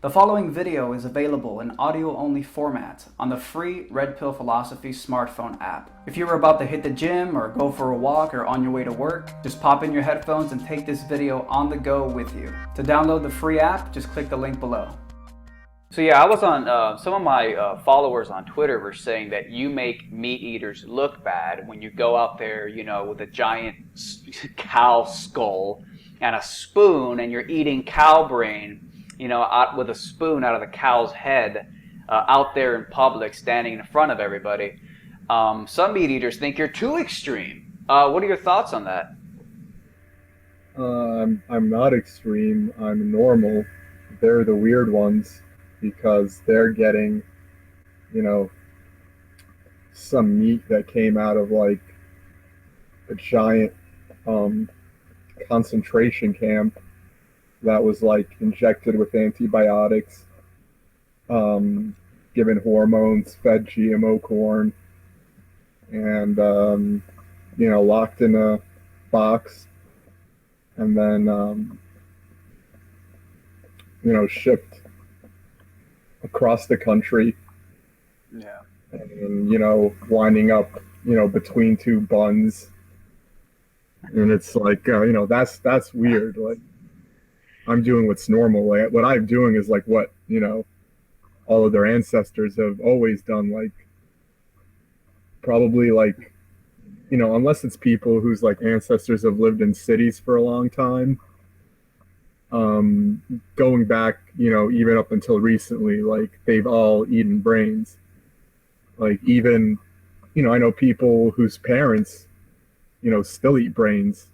The following video is available in audio-only format on the free Red Pill Philosophy smartphone app. If you're about to hit the gym or go for a walk or on your way to work, just pop in your headphones and take this video on the go with you. To download the free app, just click the link below. So yeah, I was on, some of my followers on Twitter were saying that you make meat eaters look bad when you go out there, you know, with a giant cow skull and a spoon and you're eating cow brain, you know, out with a spoon out of the cow's head, out there in public, standing in front of everybody. Some meat eaters think you're too extreme. What are your thoughts on that? I'm not extreme. I'm normal. They're the weird ones because they're getting, you know, some meat that came out of like a giant concentration camp that was like injected with antibiotics, given hormones, fed GMO corn, and you know, locked in a box, and then you know, shipped across the country. Yeah. And you know, winding up, you know, between two buns, and it's like you know, that's weird. Like, I'm doing what's normal. Like, what I'm doing is like what, you know, all of their ancestors have always done. Like, probably like, you know, unless it's people whose like ancestors have lived in cities for a long time, going back, you know, even up until recently, like they've all eaten brains. Like, even, you know, I know people whose parents, you know, still eat brains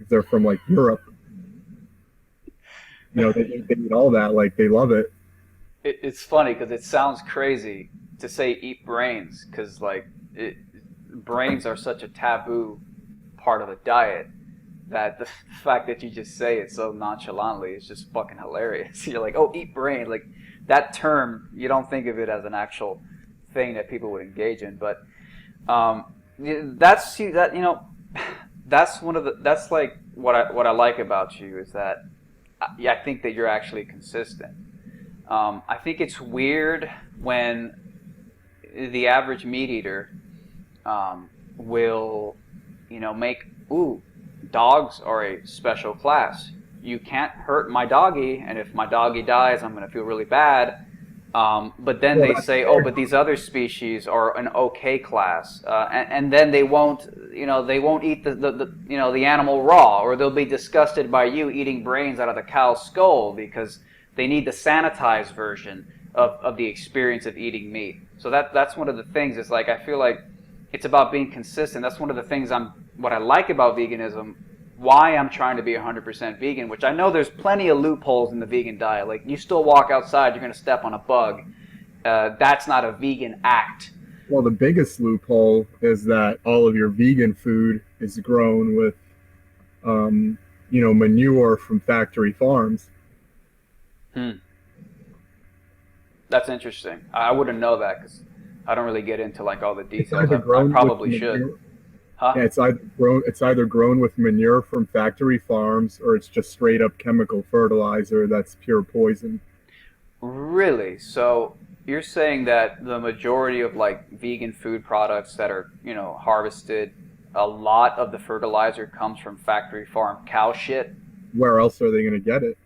if they're from like Europe. You know, they eat all that, like they love it. It's funny because it sounds crazy to say eat brains because brains are such a taboo part of the diet that the fact that you just say it so nonchalantly is just fucking hilarious. You're like, oh, eat brain. Like, that term, you don't think of it as an actual thing that people would engage in. But that's you know, that's like what I like about you is that I think that you're actually consistent. I think it's weird when the average meat eater will, you know, make, ooh, dogs are a special class. You can't hurt my doggy, and if my doggy dies, I'm going to feel really bad. But then they say, oh, but these other species are an okay class, and then they won't, you know, they won't eat the you know, the animal raw, or they'll be disgusted by you eating brains out of the cow's skull because they need the sanitized version of the experience of eating meat. So that's one of the things. It's like, I feel like it's about being consistent. That's one of the things what I like about veganism, why I'm trying to be 100% vegan, which I know there's plenty of loopholes in the vegan diet. Like, you still walk outside, you're going to step on a bug. That's not a vegan act. Well, the biggest loophole is that all of your vegan food is grown with, you know, manure from factory farms. That's interesting. I wouldn't know that because I don't really get into like all the details. I probably should. Huh? Yeah, it's either grown with manure from factory farms, or it's just straight up chemical fertilizer that's pure poison. Really? So you're saying that the majority of like vegan food products that are, you know, harvested, a lot of the fertilizer comes from factory farm cow shit? Where else are they going to get it?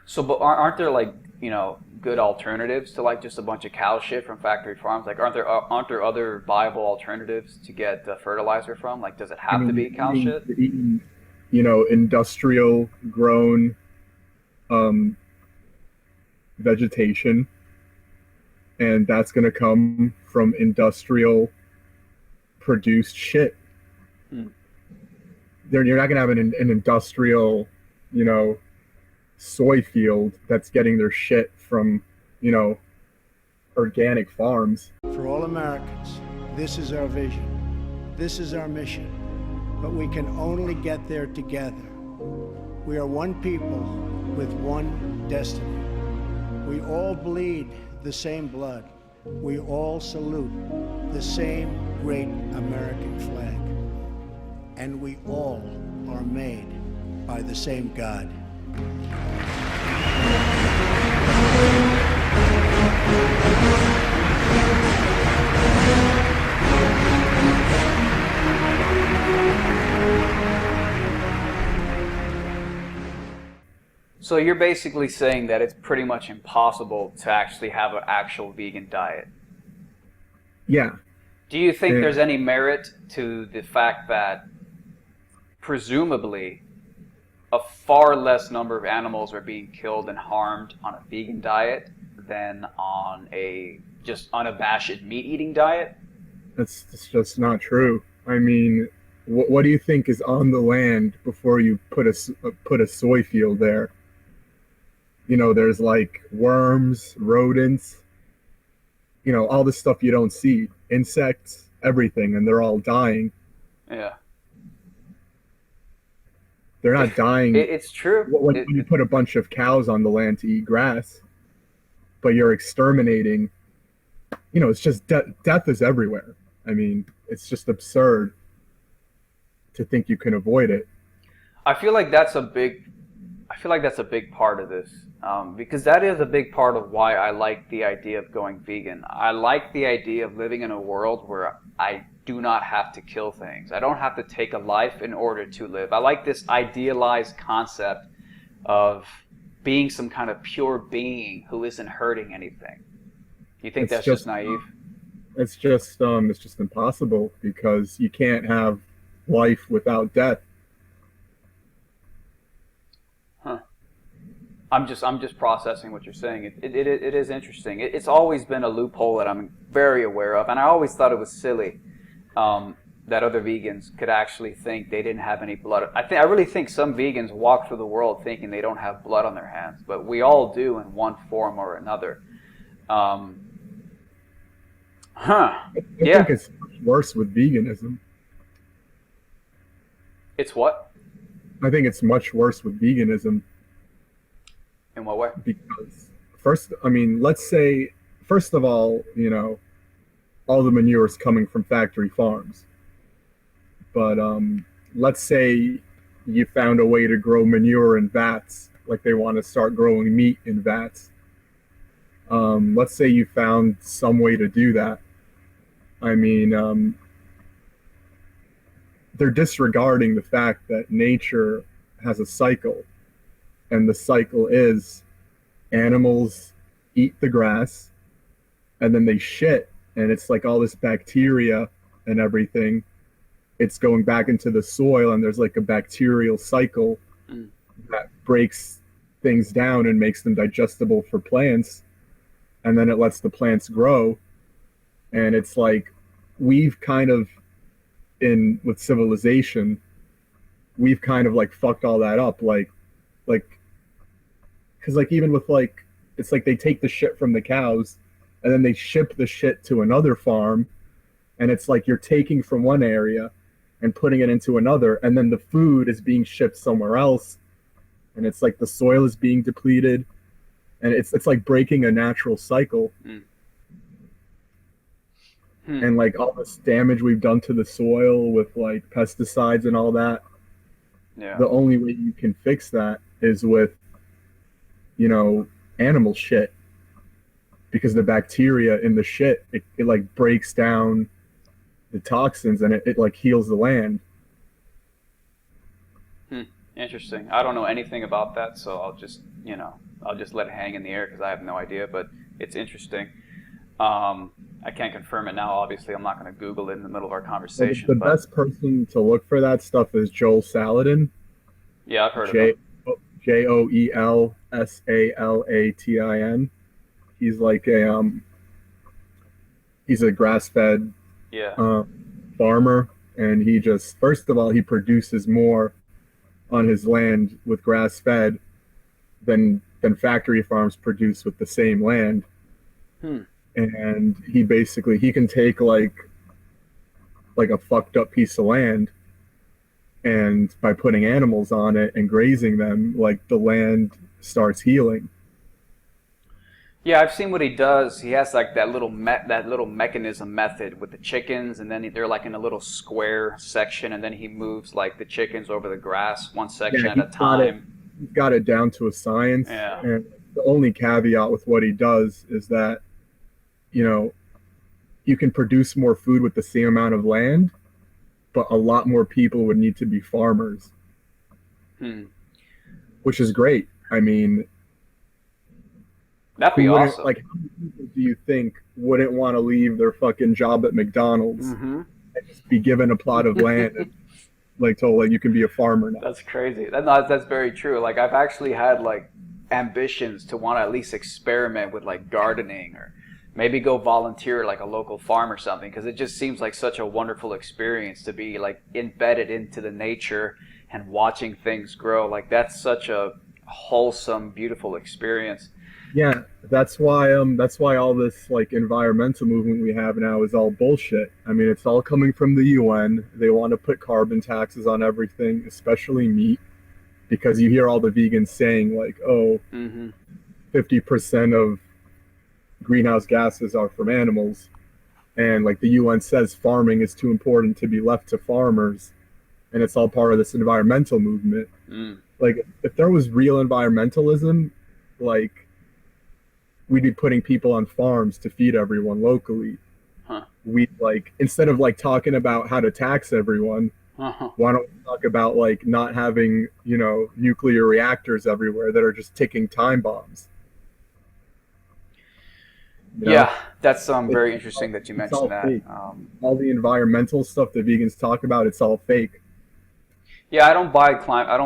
So, but aren't there like, you know, good alternatives to like just a bunch of cow shit from factory farms? Like, aren't there other viable alternatives to get fertilizer from? Like, does it have to be cow shit? Eating, you know, industrial grown vegetation, and that's going to come from industrial produced shit. You're not going to have an industrial, you know, soy field that's getting their shit from, you know, organic farms. For all Americans, this is our vision. This is our mission. But we can only get there together. We are one people with one destiny. We all bleed the same blood. We all salute the same great American flag. And we all are made by the same God. So you're basically saying that it's pretty much impossible to actually have an actual vegan diet. Yeah. Do you think Yeah. there's any merit to the fact that presumably a far less number of animals are being killed and harmed on a vegan diet than on a just unabashed meat-eating diet? That's just not true. I mean, what do you think is on the land before you put a soy field there? You know, there's like worms, rodents, you know, all the stuff you don't see, insects, everything, and they're all dying. Yeah. They're not dying It's true. when you put a bunch of cows on the land to eat grass, but you're exterminating. You know, it's just death is everywhere. I mean, it's just absurd to think you can avoid it. I feel like that's a big part of this, because that is a big part of why I like the idea of going vegan. I like the idea of living in a world where I do not have to kill things. I don't have to take a life in order to live. I like this idealized concept of being some kind of pure being who isn't hurting anything. You think that's just naive? It's just impossible because you can't have life without death. Huh. I'm just processing what you're saying. It is interesting. It's always been a loophole that I'm very aware of, and I always thought it was silly that other vegans could actually think they didn't have any blood. I really think some vegans walk through the world thinking they don't have blood on their hands, but we all do in one form or another. I Yeah. think it's much worse with veganism. It's what? I think it's much worse with veganism In what way? because let's say, first of all, you know, all the manure is coming from factory farms. But let's say you found a way to grow manure in vats, like they want to start growing meat in vats. Let's say you found some way to do that. I mean, they're disregarding the fact that nature has a cycle, and the cycle is animals eat the grass, and then they shit, and it's like all this bacteria and everything. It's going back into the soil, and there's like a bacterial cycle that breaks things down and makes them digestible for plants, and then it lets the plants grow. And it's like we've kind of with civilization, we've kind of like fucked all that up, like because like even with like, it's like they take the shit from the cows and then they ship the shit to another farm, and it's like you're taking from one area and putting it into another, and then the food is being shipped somewhere else, and it's like the soil is being depleted, and it's like breaking a natural cycle. And like all this damage we've done to the soil with like pesticides and all that. Yeah. The only way you can fix that is with, you know, animal shit, because the bacteria in the shit, it like breaks down the toxins, and it like heals the land. Interesting. I don't know anything about that, so I'll just let it hang in the air because I have no idea, but it's interesting. I can't confirm it now. Obviously, I'm not going to Google it in the middle of our conversation. The best person to look for that stuff is Joel Salatin. Yeah, I've heard of him. JoelSalatin. He's like he's a grass-fed farmer, and he just, first of all, he produces more on his land with grass-fed than factory farms produce with the same land. And he can take like a fucked up piece of land, and by putting animals on it and grazing them, like the land starts healing. Yeah, I've seen what he does. He has like that little mechanism method with the chickens, and then they're like in a little square section, and then he moves like the chickens over the grass one section at a time. he's got it down to a science. Yeah. And the only caveat with what he does is that, you know, you can produce more food with the same amount of land, but a lot more people would need to be farmers, Hmm. which is great. I mean, That'd be who wouldn't, awesome. like, how many people do you think wouldn't want to leave their fucking job at McDonald's Mm-hmm. and just be given a plot of land and like told like you can be a farmer now? That's crazy. That's very true. Like I've actually had like ambitions to want to at least experiment with like gardening or maybe go volunteer at like a local farm or something because it just seems like such a wonderful experience to be like embedded into the nature and watching things grow. Like that's such a wholesome, beautiful experience. Yeah, that's why all this like environmental movement we have now is all bullshit. I mean, it's all coming from the UN. They want to put carbon taxes on everything, especially meat, because you hear all the vegans saying like, "Oh, Mm-hmm. 50% of greenhouse gases are from animals." And like the UN says farming is too important to be left to farmers, and it's all part of this environmental movement. Mm. Like if there was real environmentalism, like we'd be putting people on farms to feed everyone locally. Huh. We'd like instead of like talking about how to tax everyone, Uh-huh. why don't we talk about like not having, you know, nuclear reactors everywhere that are just ticking time bombs? You know? Yeah, that's very It's interesting that you it's all mentioned that. fake. All the environmental stuff that vegans talk about, it's all fake. Yeah, I don't buy climate. I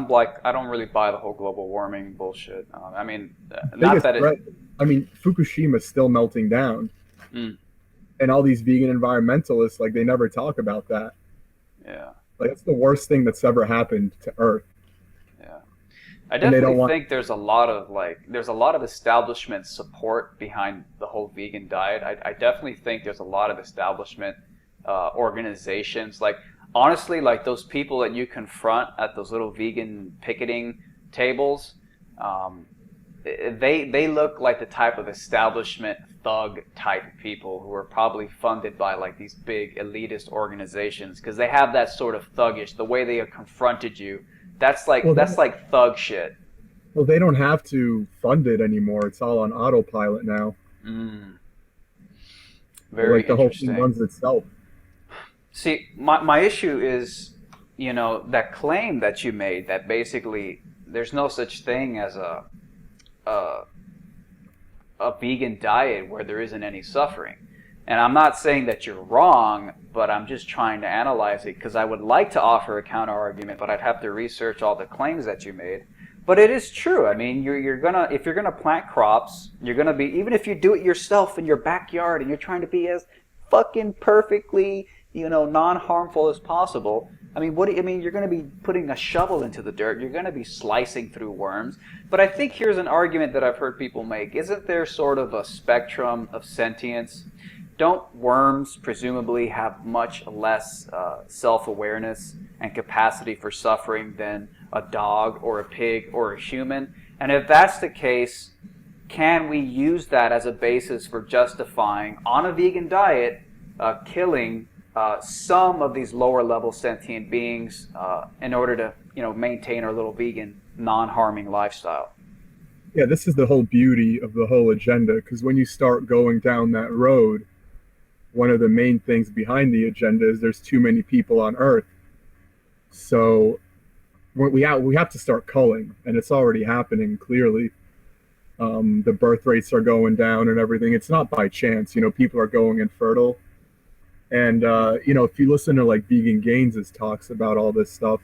don't really buy the whole global warming bullshit. I mean, not Biggest that it. threat, I mean, Fukushima's still melting down, Mm, and all these vegan environmentalists, like, they never talk about that. yeah, Like, it's the worst thing that's ever happened to Earth, yeah. I and they don't definitely want. think there's a lot of establishment support behind the whole vegan diet. I definitely think there's a lot of establishment organizations. Like honestly, like those people that you confront at those little vegan picketing tables, um, they look like the type of establishment thug type people who are probably funded by like these big elitist organizations because they have that sort of thuggish the way they have confronted you. Well, That's like thug shit. well, they don't have to fund it anymore. It's all on autopilot now. Mm, very Like the whole thing interesting. runs itself. See, my issue is, you know, that claim that you made that basically there's no such thing as a a vegan diet where there isn't any suffering. And I'm not saying that you're wrong, but I'm just trying to analyze it because I would like to offer a counter argument, but I'd have to research all the claims that you made. But it is true. I mean, you're gonna if you're gonna plant crops, you're gonna be even if you do it yourself in your backyard and you're trying to be as fucking perfectly, you know, non-harmful as possible. I mean, I mean, you're going to be putting a shovel into the dirt. You're going to be slicing through worms. But I think here's an argument that I've heard people make. Isn't there sort of a spectrum of sentience? Don't worms presumably have much less self-awareness and capacity for suffering than a dog or a pig or a human? And if that's the case, can we use that as a basis for justifying, on a vegan diet, killing some of these lower level sentient beings in order to, you know, maintain our little vegan, non-harming lifestyle? Yeah, this is the whole beauty of the whole agenda, because when you start going down that road, one of the main things behind the agenda is there's too many people on Earth. So we have to start culling, and it's already happening clearly. The birth rates are going down and everything. It's not by chance, you know, people are going infertile. And, you know, if you listen to like Vegan Gaines' talks about all this stuff,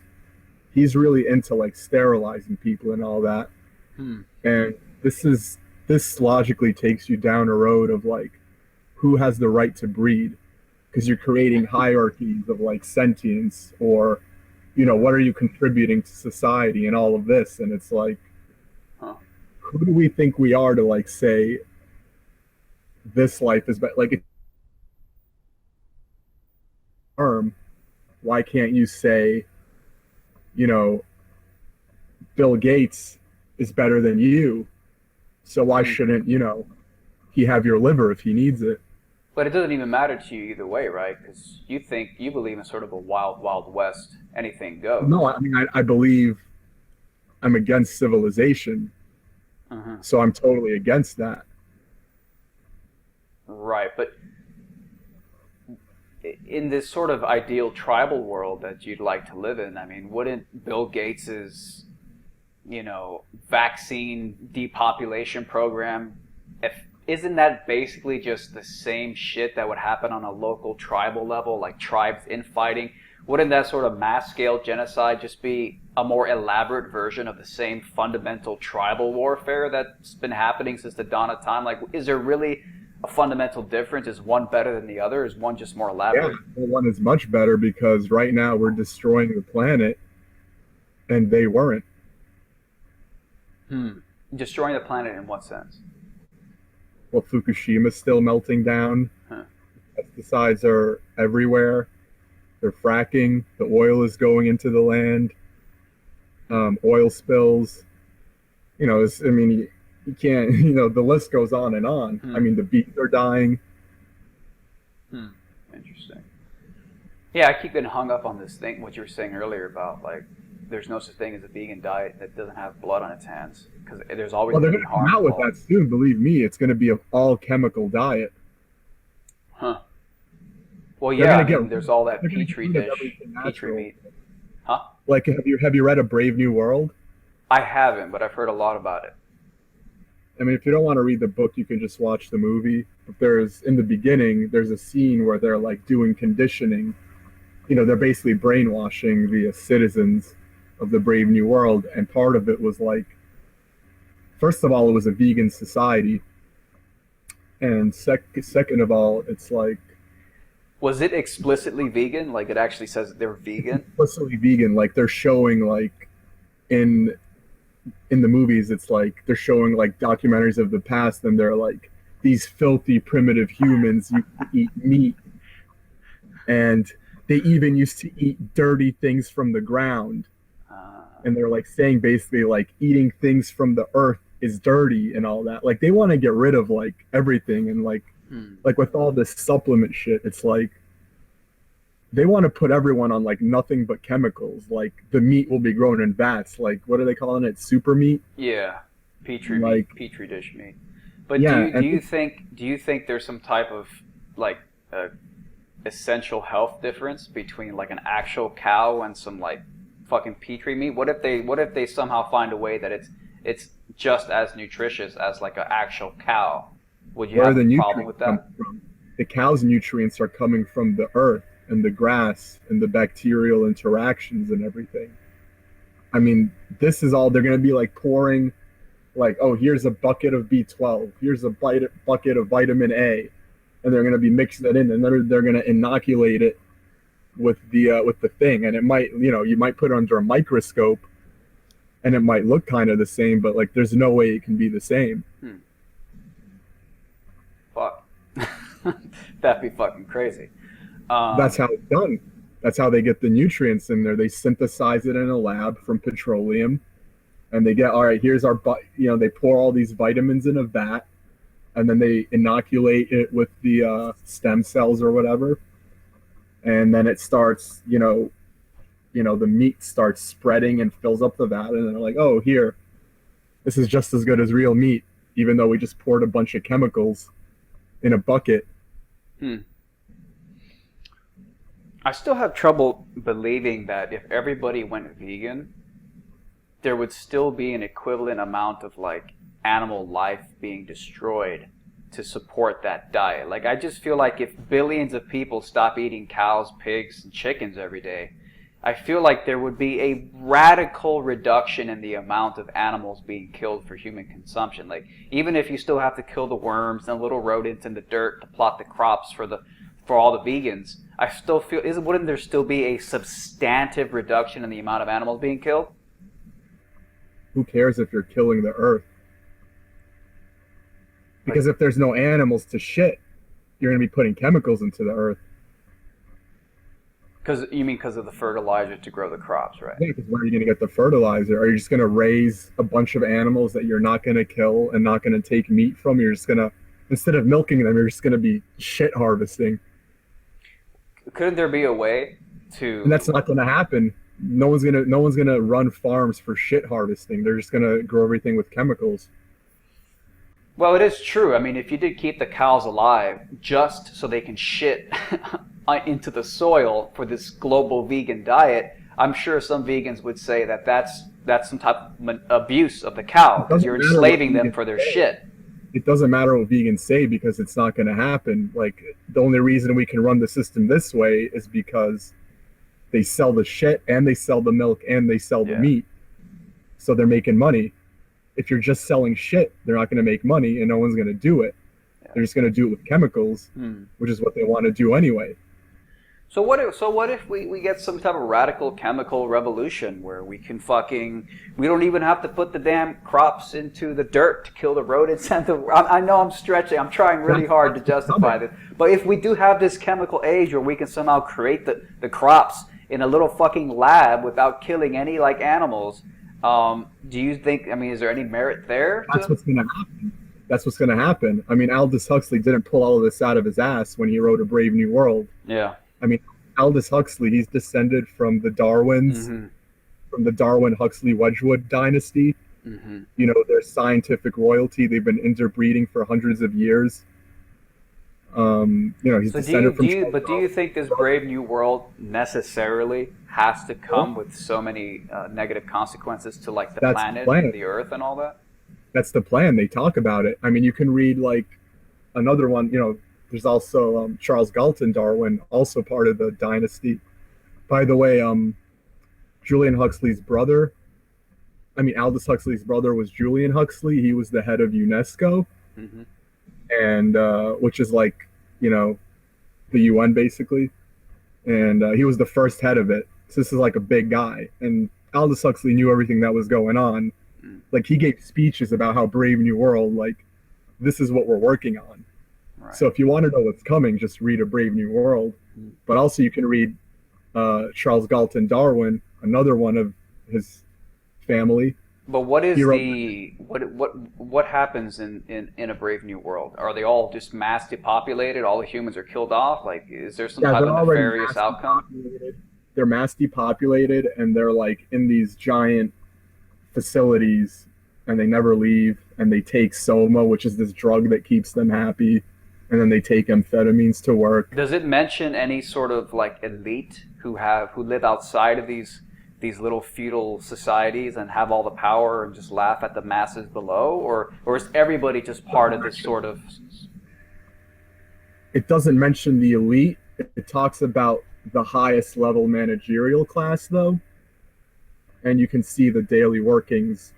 he's really into like sterilizing people and all that. Hmm. And this logically takes you down a road of like, who has the right to breed? Because you're creating hierarchies of like sentience, or, you know, what are you contributing to society and all of this? And it's like, Huh. who do we think we are to like say this life is better? Like, why can't you say, you know, Bill Gates is better than you, so why shouldn't, you know, he have your liver if he needs it? But it doesn't even matter to you either way, right? Because you believe in sort of a wild, wild west, anything goes. No, I mean, I I'm against civilization. Uh-huh. So I'm totally against that. Right, but in this sort of ideal tribal world that you'd like to live in, I mean, wouldn't Bill Gates's, vaccine depopulation program, if isn't that basically just the same shit that would happen on a local tribal level, like tribes infighting? Wouldn't that sort of mass scale genocide just be a more elaborate version of the same fundamental tribal warfare that's been happening since the dawn of time? Like, is there really a fundamental difference? Is one better than the other? Is one just more Yeah, elaborate? well, one is much better because right now we're destroying the planet and they weren't. Destroying the planet in what sense? Well, Fukushima's still melting down. Huh. Pesticides are everywhere. They're fracking. The oil is going into the land. Oil spills. I mean, you can't, the list goes on and on. I mean, the bees are dying. Interesting. Yeah, I keep getting hung up on this thing, what you were saying earlier about, like, there's no such thing as a vegan diet that doesn't have blood on its hands. Because there's always Well, they're going going to to be come harm out with involved. that soon. Believe me, it's going to be an all chemical diet. Huh. Well, They're yeah, gonna get- there's all that they're gonna petri get rid of dish, everything petri natural. meat. Huh? Like, have you read A Brave New World? I haven't, but I've heard a lot about it. I mean, if you don't want to read the book, you can just watch the movie. But in the beginning, there's a scene where they're like doing conditioning. They're basically brainwashing the citizens of the Brave New World. And part of it was like, first of all, it was a vegan society. And second of all, it's like Was it explicitly vegan? Like, it actually says they're vegan? explicitly vegan. Like they're showing like in the movies, it's like they're showing like documentaries of the past, and they're like these filthy primitive humans used to eat meat, and they even used to eat dirty things from the ground. And they're like saying basically like eating things from the earth is dirty and all that. Like they want to get rid of like everything, and like with all this supplement shit, it's like they want to put everyone on like nothing but chemicals. Like the meat will be grown in vats. Like what are they calling it? Super meat? Yeah, petri Like- meat, petri dish meat. But Yeah, do you think there's some type of like essential health difference between like an actual cow and some like fucking petri meat? What if they somehow find a way that it's just as nutritious as like an actual cow? Would you Where have the a problem nutrients with come that? from? The cow's nutrients are coming from the earth and the grass and the bacterial interactions and everything. I mean, this is all they're going to be like pouring, like, oh, here's a bucket of B12, here's a bucket of vitamin A, and they're going to be mixing it in, and then they're going to inoculate it with the thing, and it might, you might put it under a microscope, and it might look kind of the same, but like, there's no way it can be the same. Fuck. That'd be fucking crazy. That's how it's done. That's how they get the nutrients in there. They synthesize it in a lab from petroleum, and they get, all right, here's our, they pour all these vitamins in a vat, and then they inoculate it with the stem cells or whatever, and then it starts, the meat starts spreading and fills up the vat, and they're like, oh, here, this is just as good as real meat, even though we just poured a bunch of chemicals in a bucket. I still have trouble believing that if everybody went vegan, there would still be an equivalent amount of like animal life being destroyed to support that diet. Like I just feel like if billions of people stop eating cows, pigs, and chickens every day, I feel like there would be a radical reduction in the amount of animals being killed for human consumption. Like even if you still have to kill the worms and little rodents in the dirt to plot the crops for all the vegans, I still feel wouldn't there still be a substantive reduction in the amount of animals being killed? Who cares if you're killing the earth? Because if there's no animals to shit, you're going to be putting chemicals into the earth. Because of the fertilizer to grow the crops, right? Yeah, because where are you going to get the fertilizer? Are you just going to raise a bunch of animals that you're not going to kill and not going to take meat from? You're just going to, instead of milking them, you're just going to be shit harvesting. Couldn't there be a way to... And that's not going to happen no one's gonna run farms for shit harvesting. They're just gonna grow everything with chemicals. Well, it is true. I mean, if you did keep the cows alive just so they can shit into the soil for this global vegan diet, I'm sure some vegans would say that that's some type of abuse of the cow because you're enslaving them for their shit. It doesn't matter what vegans say because it's not going to happen. Like, the only reason we can run the system this way is because they sell the shit and they sell the milk and they sell the meat. So they're making money. If you're just selling shit, they're not going to make money and no one's going to do it. They're just going to do it with chemicals, which is what they want to do anyway. So what if we get some type of radical chemical revolution where we can we don't even have to put the damn crops into the dirt to kill the rodents and I know I'm stretching, I'm trying really hard to justify this, but if we do have this chemical age where we can somehow create the crops in a little fucking lab without killing any like animals, do you think, I mean, is there any merit there? That's what's going to happen. That's what's going to happen. I mean, Aldous Huxley didn't pull all of this out of his ass when he wrote A Brave New World. Yeah. I mean, Aldous Huxley, he's descended from the Darwins, from the Darwin-Huxley-Wedgwood dynasty. You know, they're scientific royalty. They've been interbreeding for hundreds of years. You know, he's descended from... But do you think this Brave New World necessarily has to come with so many negative consequences to, like, the planet and the Earth and all that? That's the plan. They talk about it. I mean, you can read, like, another one, you know, there's also Charles Galton Darwin, also part of the dynasty. By the way, Julian Huxley's brother, I mean, Aldous Huxley's brother was Julian Huxley. He was the head of UNESCO, and which is like, you know, the UN basically. And he was the first head of it. So this is like a big guy. And Aldous Huxley knew everything that was going on. Like, he gave speeches about how Brave New World, like, this is what we're working on. Right. So if you want to know what's coming, just read A Brave New World. But also you can read Charles Galton Darwin, another one of his family. But what is what happens in A Brave New World? Are they all just mass depopulated? All the humans are killed off? Like, is there some type of nefarious outcome? They're mass depopulated, and they're like in these giant facilities, and they never leave, and they take soma, which is this drug that keeps them happy, and then they take amphetamines to work. Does it mention any sort of like elite who live outside of these little feudal societies and have all the power and just laugh at the masses below, or is everybody just part of this sort of... It doesn't mention the elite. It talks about the highest level managerial class, though, and you can see the daily workings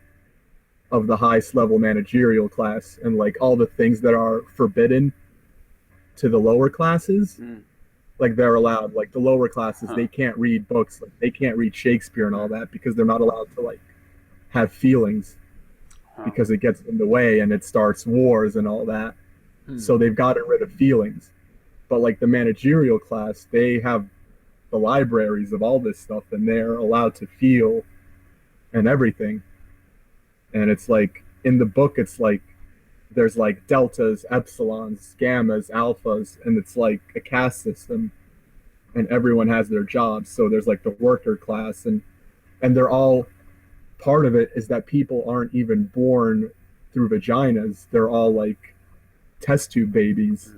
of the highest level managerial class and like all the things that are forbidden to the lower classes. Like, they're allowed, like the lower classes, they can't read books, like they can't read Shakespeare and all that because they're not allowed to like have feelings because it gets in the way and it starts wars and all that. So they've gotten rid of feelings. But like the managerial class, they have the libraries of all this stuff and they're allowed to feel and everything. And it's like, in the book, it's like there's like deltas, epsilons, gammas, alphas, and it's like a caste system, and everyone has their jobs. So there's like the worker class, and they're all, part of it is that people aren't even born through vaginas. They're all like test tube babies,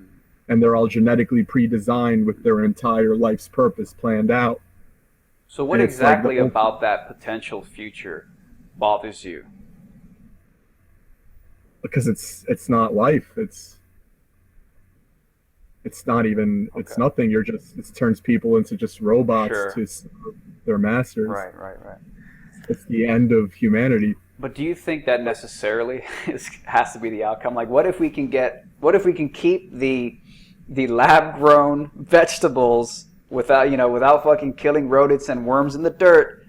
and they're all genetically pre-designed with their entire life's purpose planned out. So what exactly about that potential future bothers you? Because it's not life. It's not even, it's nothing. You're just, it turns people into just robots to serve their masters. Right. It's the end of humanity. But do you think that necessarily has to be the outcome? Like, what if we can keep the lab grown vegetables without fucking killing rodents and worms in the dirt,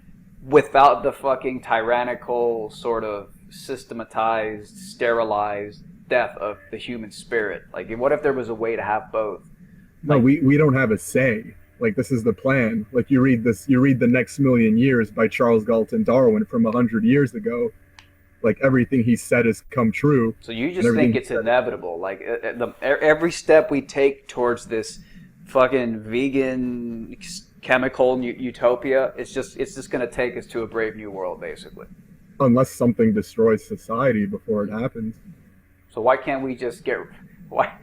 without the fucking tyrannical sort of systematized, sterilized death of the human spirit? Like, what if there was a way to have both? No, we don't have a say. Like, this is the plan. Like, you read The Next Million Years by Charles Galton Darwin from 100 years ago. Like, everything he said has come true. So you just think it's inevitable. Like, every step we take towards this fucking vegan chemical utopia. It's just going to take us to a brave new world, basically. Unless something destroys society before it happens. So why can't we just why?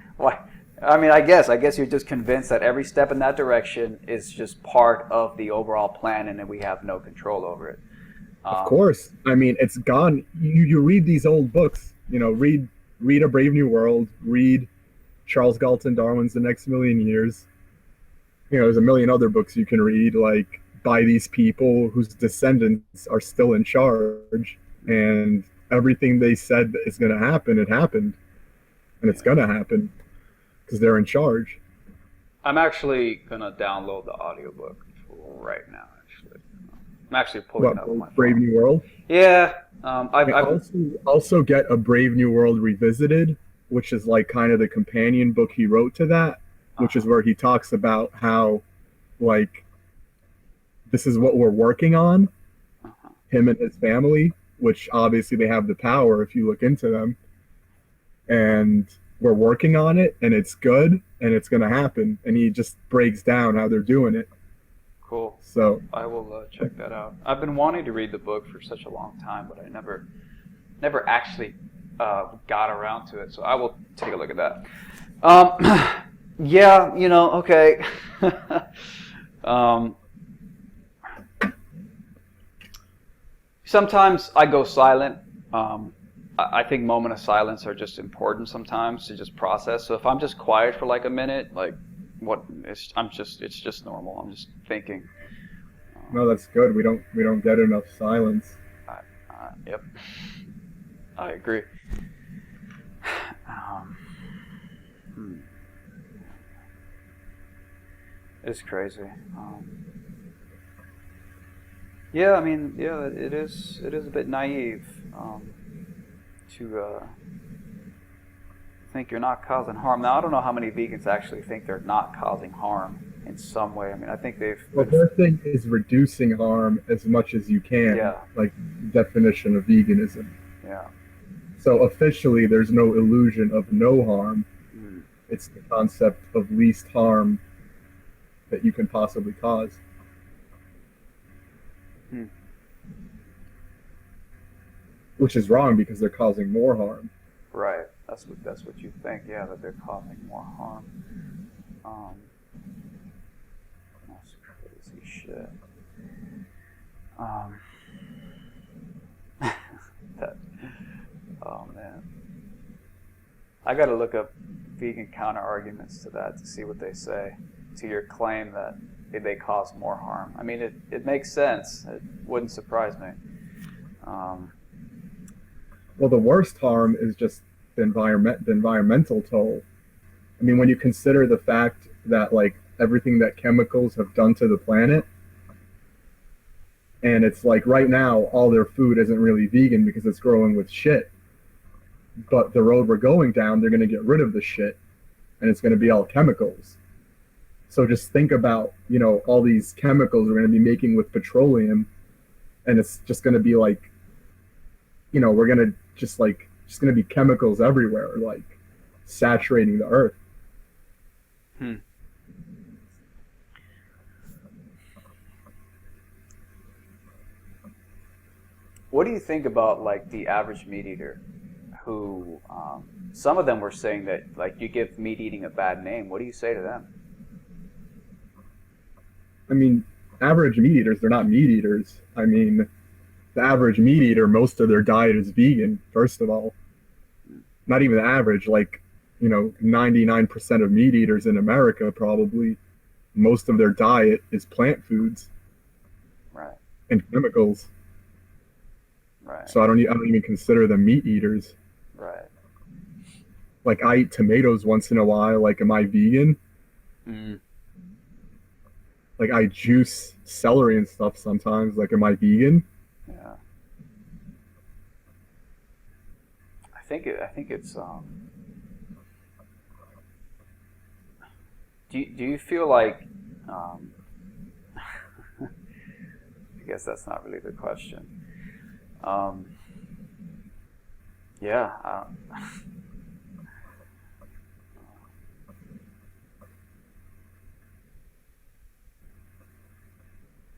I mean, I guess you're just convinced that every step in that direction is just part of the overall plan, and that we have no control over it. Of course. I mean, it's gone. You read these old books. You know, read A Brave New World. Read Charles Galton Darwin's The Next Million Years. You know, there's a million other books you can read, like by these people whose descendants are still in charge, and everything they said is going to happen, it happened, and it's going to happen because they're in charge. I'm actually going to download the audiobook right now, actually. I'm actually pulling it up on my phone. Brave New World? Yeah. I also get A Brave New World Revisited, which is like kind of the companion book he wrote to that, which is where he talks about how, like, this is what we're working on, him and his family, which obviously they have the power if you look into them. And we're working on it, and it's good, and it's going to happen. And he just breaks down how they're doing it. Cool. So I will check that out. I've been wanting to read the book for such a long time, but I never actually got around to it. So I will take a look at that. Yeah, you know, okay. Sometimes I go silent. I think moments of silence are just important sometimes to just process. So if I'm just quiet for like a minute, like it's just normal. I'm just thinking. No, that's good. We don't get enough silence. Yep, I agree. It's crazy. Yeah, I mean, yeah, it is a bit naive to think you're not causing harm. Now, I don't know how many vegans actually think they're not causing harm in some way. I mean, I think they've... Well, their thing is reducing harm as much as you can, Yeah. like definition of veganism. Yeah. So officially, there's no illusion of no harm. Mm. It's the concept of least harm that you can possibly cause. Hmm. Which is wrong because they're causing more harm. Right. That's what you think. Yeah, that they're causing more harm. That's crazy shit. Oh man. I got to look up vegan counter arguments to that to see what they say to your claim that they cause more harm. I mean, it makes sense. It wouldn't surprise me. Well, the worst harm is just the environmental toll. I mean, when you consider the fact that like everything that chemicals have done to the planet, and it's like right now all their food isn't really vegan because it's growing with shit. But the road we're going down, they're going to get rid of the shit, and it's going to be all chemicals. So just think about, you know, all these chemicals we're going to be making with petroleum, and it's just going to be like, you know, we're going to just going to be chemicals everywhere, like saturating the earth. What do you think about like the average meat eater who, some of them were saying that like you give meat eating a bad name? What do you say to them? I mean, average meat eaters, they're not meat eaters. I mean, the average meat eater, most of their diet is vegan, first of all. Not even the average, like, you know, 99% of meat eaters in America probably, most of their diet is plant foods. Right. And chemicals. Right. So I don't even consider them meat eaters. Right. Like, I eat tomatoes once in a while. Like, am I vegan? Mm. Like, I juice celery and stuff sometimes. Like, am I vegan? Yeah. I think it's do you feel like I guess that's not really the question. Yeah.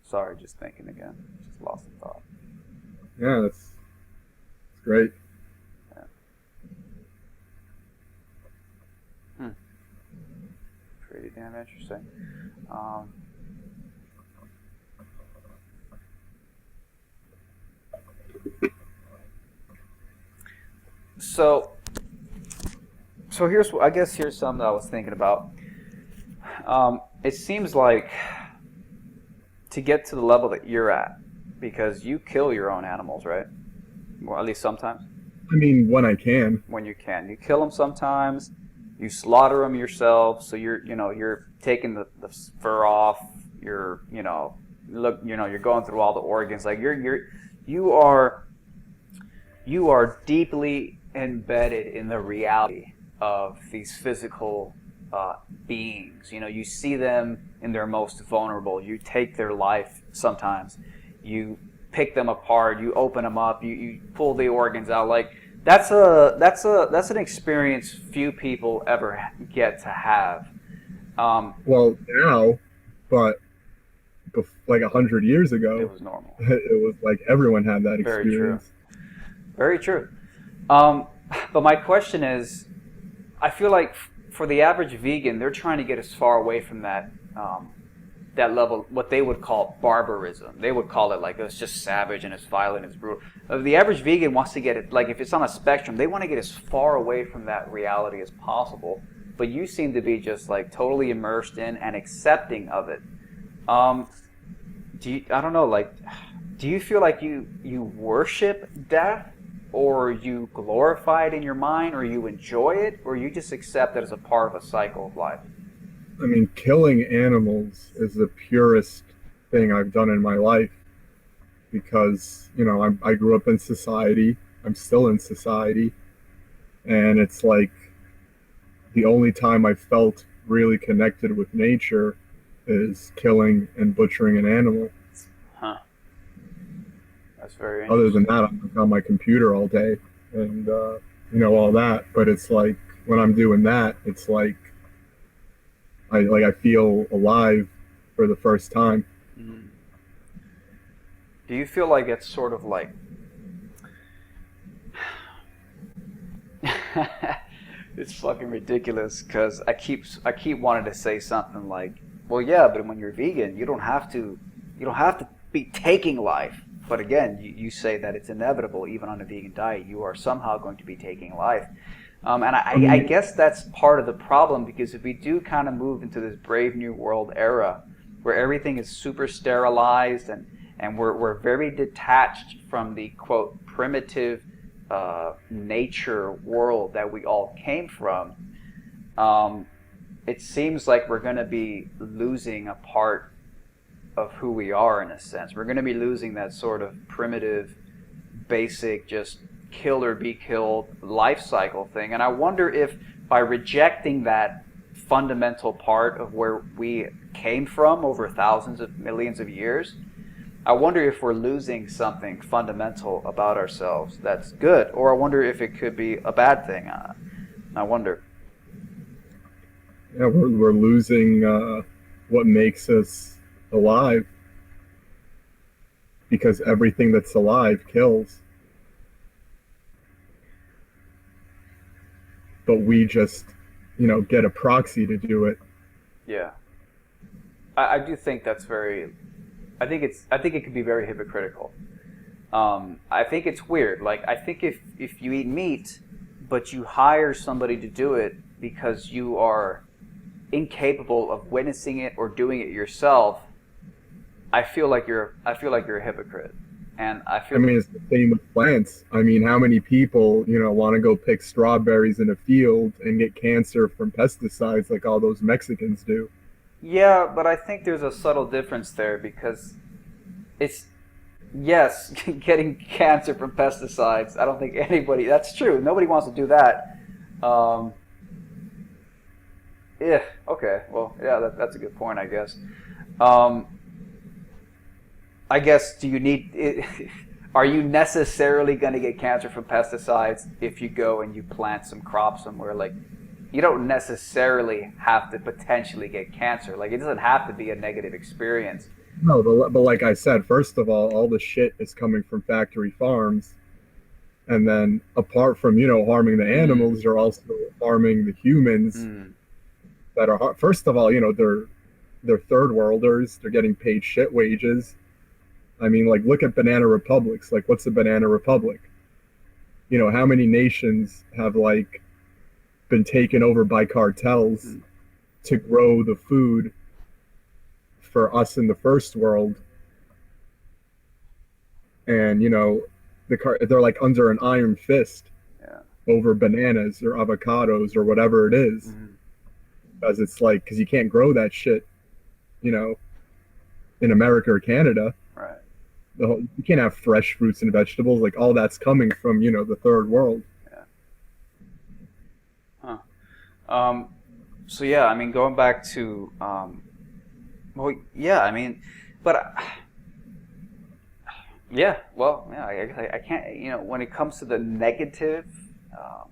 Sorry, just thinking again. Just lost the thought. Yeah, it's great. Yeah. Hmm. Pretty damn interesting. So I guess here's something I was thinking about. It seems like to get to the level that you're at, because you kill your own animals, right? Well, at least sometimes. I mean, when I can. When you can, you kill them sometimes. You slaughter them yourself, so you're taking the fur off. You're you're going through all the organs. Like you are deeply embedded in the reality of these physical beings. You see them in their most vulnerable. You take their life sometimes. You pick them apart. You open them up. You pull the organs out. Like that's an experience few people ever get to have. Well, now, but like 100 years ago, it was normal. It was like everyone had that experience. Very true. But my question is, I feel like for the average vegan, they're trying to get as far away from that level, what they would call barbarism. They would call it like it's just savage and it's violent, it's brutal. The average vegan wants to get it, like if it's on a spectrum, they want to get as far away from that reality as possible. But you seem to be just like totally immersed in and accepting of it. I don't know, like, do you feel like you worship death, or you glorify it in your mind, or you enjoy it, or you just accept it as a part of a cycle of life? I mean, killing animals is the purest thing I've done in my life, because, I grew up in society. I'm still in society. And it's like the only time I felt really connected with nature is killing and butchering an animal. Huh. That's very interesting. Other than that, I'm on my computer all day and, all that. But it's like when I'm doing that, it's like I feel alive for the first time. Mm. Do you feel like it's sort of like it's fucking ridiculous, because I keep wanting to say something like, well, yeah, but when you're vegan, you don't have to be taking life. But again, you say that it's inevitable, even on a vegan diet, you are somehow going to be taking life. And I guess that's part of the problem, because if we do kind of move into this Brave New World era where everything is super sterilized and we're very detached from the, quote, primitive nature world that we all came from, it seems like we're going to be losing a part of who we are, in a sense. We're going to be losing that sort of primitive, basic, just kill or be killed life cycle thing. And I wonder if by rejecting that fundamental part of where we came from over thousands of millions of years, I wonder if we're losing something fundamental about ourselves that's good, or I wonder if it could be a bad thing. I wonder. Yeah, we're losing what makes us alive, because everything that's alive kills. But we just, get a proxy to do it. Yeah. I do think that's very, I think it could be very hypocritical. I think it's weird. Like, I think if you eat meat, but you hire somebody to do it because you are incapable of witnessing it or doing it yourself, I feel like you're a hypocrite. And I mean, it's the same with plants. I mean, how many people, want to go pick strawberries in a field and get cancer from pesticides like all those Mexicans do? Yeah, but I think there's a subtle difference there, because it's, yes, getting cancer from pesticides. I don't think anybody, that's true. Nobody wants to do that. Yeah, okay. Well, yeah, that's a good point, I guess. I guess, are you necessarily going to get cancer from pesticides if you go and you plant some crops somewhere? Like, you don't necessarily have to potentially get cancer. Like, it doesn't have to be a negative experience. No, but like I said, first of all the shit is coming from factory farms, and then apart from harming the Mm, animals, you're also harming the humans mm, that are. First of all, they're third worlders. They're getting paid shit wages. I mean, like, look at banana republics. Like, what's a banana republic? How many nations have like been taken over by cartels mm. to grow the food for us in the first world, and they're like under an iron fist Yeah. over bananas or avocados or whatever it is, Mm, because it's like because you can't grow that shit, you know, in America or Canada. right. You can't have fresh fruits and vegetables. Like all that's coming from the third world. Yeah. Huh. Um, so yeah, I mean, going back to, well, yeah, I mean, but yeah, well, yeah, I can't, when it comes to the negative um,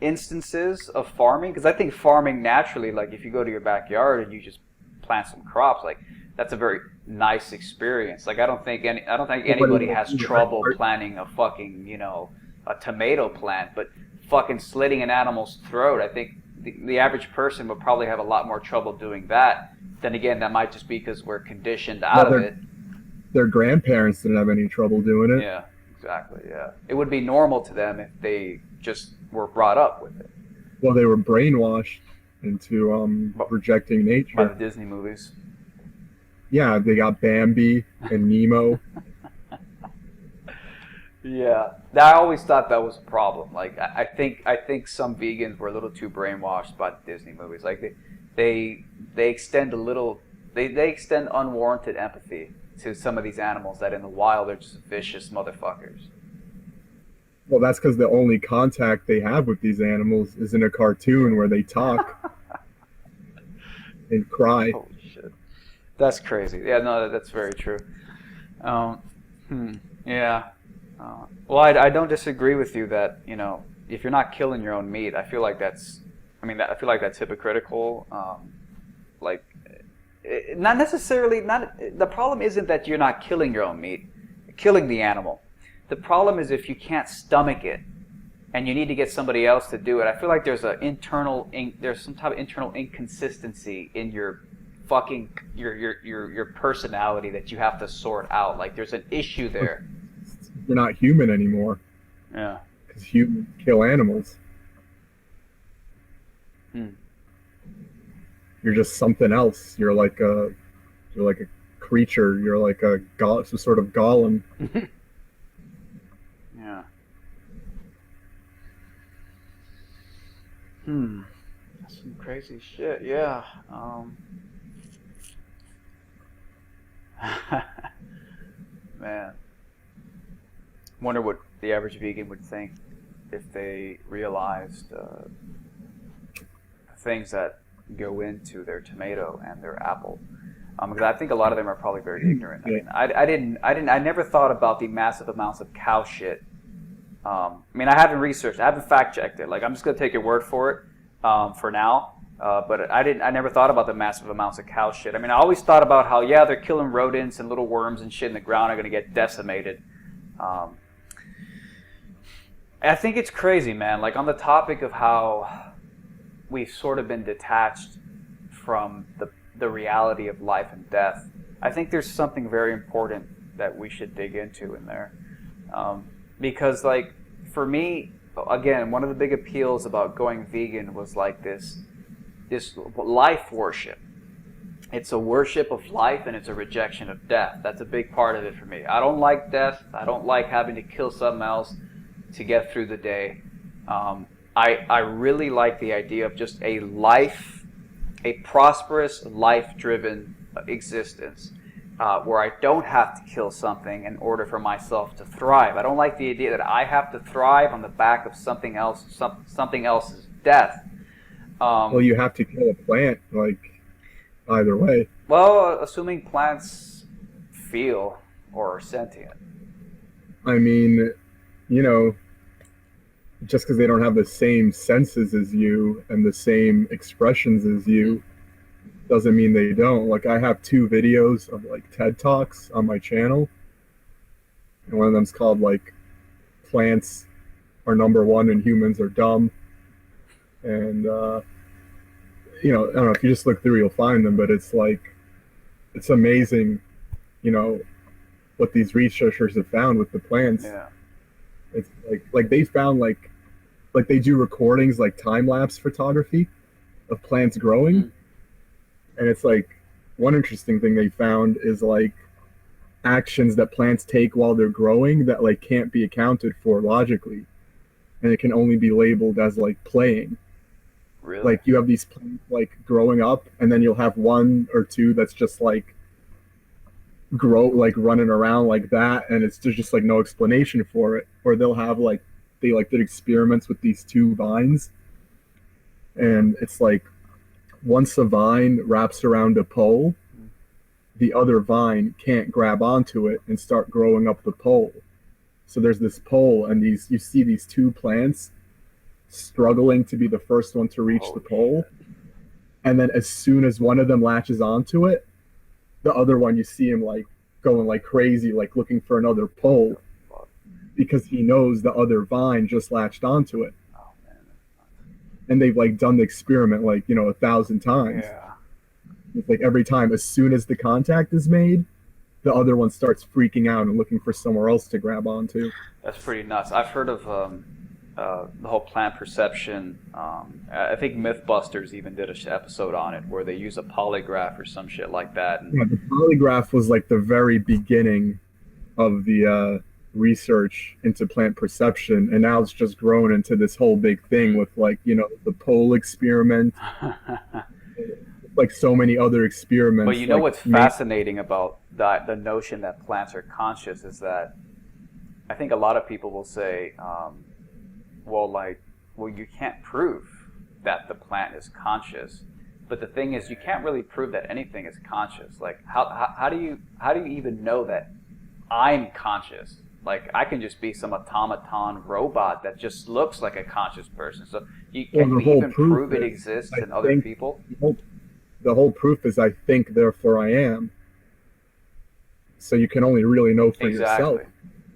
instances of farming, because I think farming naturally, like if you go to your backyard and you just plant some crops, like that's a very nice experience. Like I don't think anybody has trouble planting a fucking, a tomato plant, but fucking slitting an animal's throat, I think the average person would probably have a lot more trouble doing that. Then again, that might just be because we're conditioned out Well, of it. their grandparents didn't have any trouble doing it. Yeah, exactly. Yeah, it would be normal to them if they just were brought up with it. Well, they were brainwashed into But rejecting by the nature. Disney movies. Yeah, they got Bambi and Nemo. Yeah, I always thought that was a problem. Like, I think some vegans were a little too brainwashed by the Disney movies. Like, they extend a little, they extend unwarranted empathy to some of these animals that in the wild they're just vicious motherfuckers. Well, that's because the only contact they have with these animals is in a cartoon where they talk and cry. Holy shit, that's crazy. Yeah, no, that's very true. Um, hmm, yeah. Well, I don't disagree with you that if you're not killing your own meat, I feel like I feel like that's hypocritical. Like, not necessarily. Not the problem isn't that you're not killing your own meat, killing the animal. The problem is if you can't stomach it, and you need to get somebody else to do it. I feel like there's some type of internal inconsistency in your fucking your personality that you have to sort out. Like there's an issue there. You're not human anymore Yeah. because humans kill animals. Hmm. You're just something else. You're like a creature. You're like some sort of golem. Yeah. Hmm. That's some crazy shit. Yeah. Man. Wonder what the average vegan would think if they realized things that go into their tomato and their apple. Because I think a lot of them are probably very ignorant. I Yeah. mean, I never thought about the massive amounts of cow shit. I mean, I haven't researched, I haven't fact checked it. Like, I'm just gonna take your word for it for now. But I never thought about the massive amounts of cow shit. I mean, I always thought about how they're killing rodents and little worms and shit in the ground are gonna get decimated. Um, I think it's crazy, man. Like on the topic of how we've sort of been detached from the reality of life and death. I think there's something very important that we should dig into in there, because like for me, again, one of the big appeals about going vegan was like this life worship. It's a worship of life and it's a rejection of death. That's a big part of it for me. I don't like death. I don't like having to kill something else to get through the day. I really like the idea of just a prosperous, life-driven existence where I don't have to kill something in order for myself to thrive. I don't like the idea that I have to thrive on the back of something else's death. Well, you have to kill a plant, like either way. Well, assuming plants feel or are sentient. I mean, you know, just because they don't have the same senses as you and the same expressions as you doesn't mean they don't. Like I have 2 videos of like TED Talks on my channel, and one of them's called like "Plants are number one and humans are dumb," and I don't know if you just look through, you'll find them. But it's like it's amazing, you know, what these researchers have found with the plants. Yeah. It's like they found like they do recordings like time lapse photography of plants growing, and it's like one interesting thing they found is like actions that plants take while they're growing that like can't be accounted for logically, and it can only be labeled as like playing. Really? Like you have these plants like growing up, and then you'll have 1 or 2 that's just like grow like running around like that, and it's there's just like no explanation for it. Or they'll have like they like did experiments with these 2 vines, and it's like once a vine wraps around a pole, the other vine can't grab onto it and start growing up the pole. So there's this pole, and you see these 2 plants struggling to be the first one to reach the pole, and then as soon as one of them latches onto it, the other one, you see him like going like crazy, like looking for another pole, because he knows the other vine just latched onto it. Oh, man. And they've like done the experiment like 1,000 times. Yeah. It's like every time, as soon as the contact is made, the other one starts freaking out and looking for somewhere else to grab onto. That's pretty nuts. I've heard of the whole plant perception. I think Mythbusters even did an episode on it where they use a polygraph or some shit like that. And Yeah, the polygraph was like the very beginning of the research into plant perception, and now it's just grown into this whole big thing with like the pole experiment, like so many other experiments. But you know like, what's fascinating about the notion that plants are conscious is that I think a lot of people will say, well, you can't prove that the plant is conscious. But the thing is, you can't really prove that anything is conscious. Like, how do you even know that I'm conscious? Like, I can just be some automaton robot that just looks like a conscious person. So can we even prove it exists in other people? The whole proof is I think, therefore I am. So you can only really know for yourself.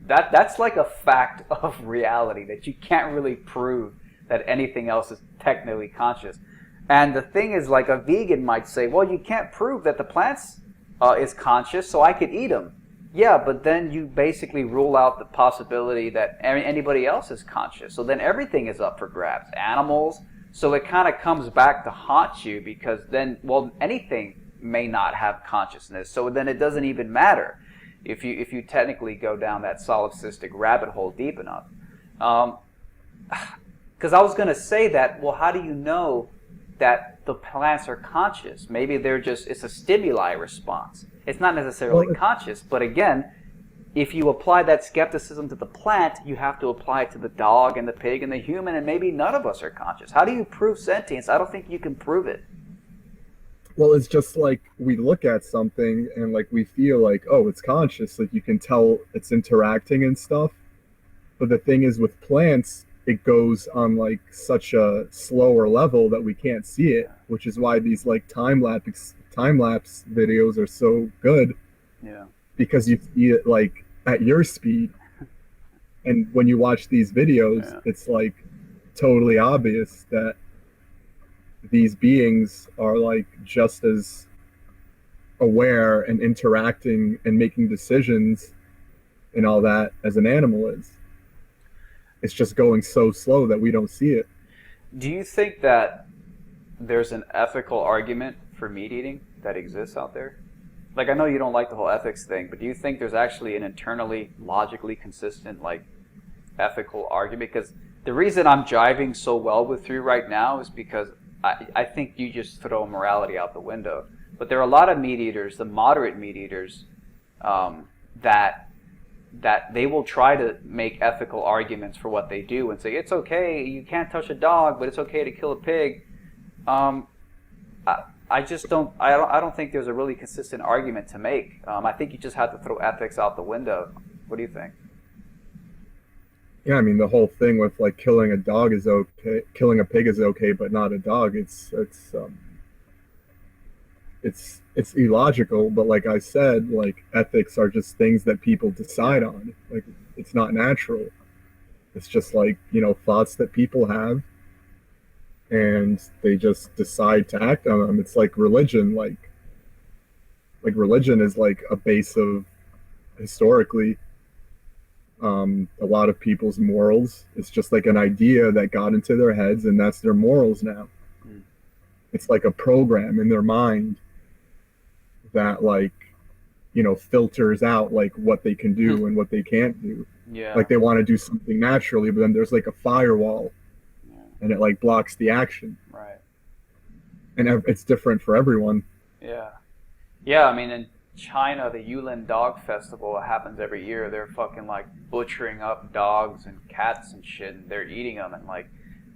That's like a fact of reality that you can't really prove that anything else is technically conscious. And the thing is, like a vegan might say, well, you can't prove that the plants is conscious, so I could eat them. Yeah, but then you basically rule out the possibility that anybody else is conscious. So then everything is up for grabs. Animals. So it kind of comes back to haunt you because then, well, anything may not have consciousness. So then it doesn't even matter if you technically go down that solipsistic rabbit hole deep enough. Because I was going to say that, well, how do you know that the plants are conscious? Maybe it's a stimuli response. It's not necessarily conscious, but again, if you apply that skepticism to the plant, you have to apply it to the dog and the pig and the human, and maybe none of us are conscious. How do you prove sentience? I don't think you can prove it. Well, it's just like we look at something and like we feel like, oh, it's conscious. Like you can tell it's interacting and stuff. But the thing is with plants, it goes on like such a slower level that we can't see it, which is why these like time lapse videos are so good. Yeah. Because you see it like at your speed. And when you watch these videos, it's like totally obvious that these beings are like just as aware and interacting and making decisions and all that as an animal is. It's just going so slow that we don't see it. Do you think that there's an ethical argument for meat eating that exists out there? Like, I know you don't like the whole ethics thing, but do you think there's actually an internally, logically consistent, like, ethical argument? Because the reason I'm jiving so well with you right now is because I think you just throw morality out the window. But there are a lot of meat eaters, the moderate meat eaters, that they will try to make ethical arguments for what they do and say, it's okay, you can't touch a dog, but it's okay to kill a pig. I don't think there's a really consistent argument to make. I think you just have to throw ethics out the window. What do you think? Yeah, I mean the whole thing with like killing a dog is okay, killing a pig is okay, but not a dog. It's it's illogical, but like I said, like ethics are just things that people decide on. Like it's not natural. It's just like, thoughts that people have and they just decide to act on them. It's like religion, like religion is like a base of historically a lot of people's morals. It's just like an idea that got into their heads and that's their morals now. Mm. It's like a program in their mind that like filters out like what they can do and what they can't do. Yeah. Like they want to do something naturally, but then there's like a firewall Yeah. and it like blocks the action. Right. And it's different for everyone. Yeah. Yeah, I mean, in China, the Yulin Dog Festival happens every year. They're fucking like butchering up dogs and cats and shit, and they're eating them, and like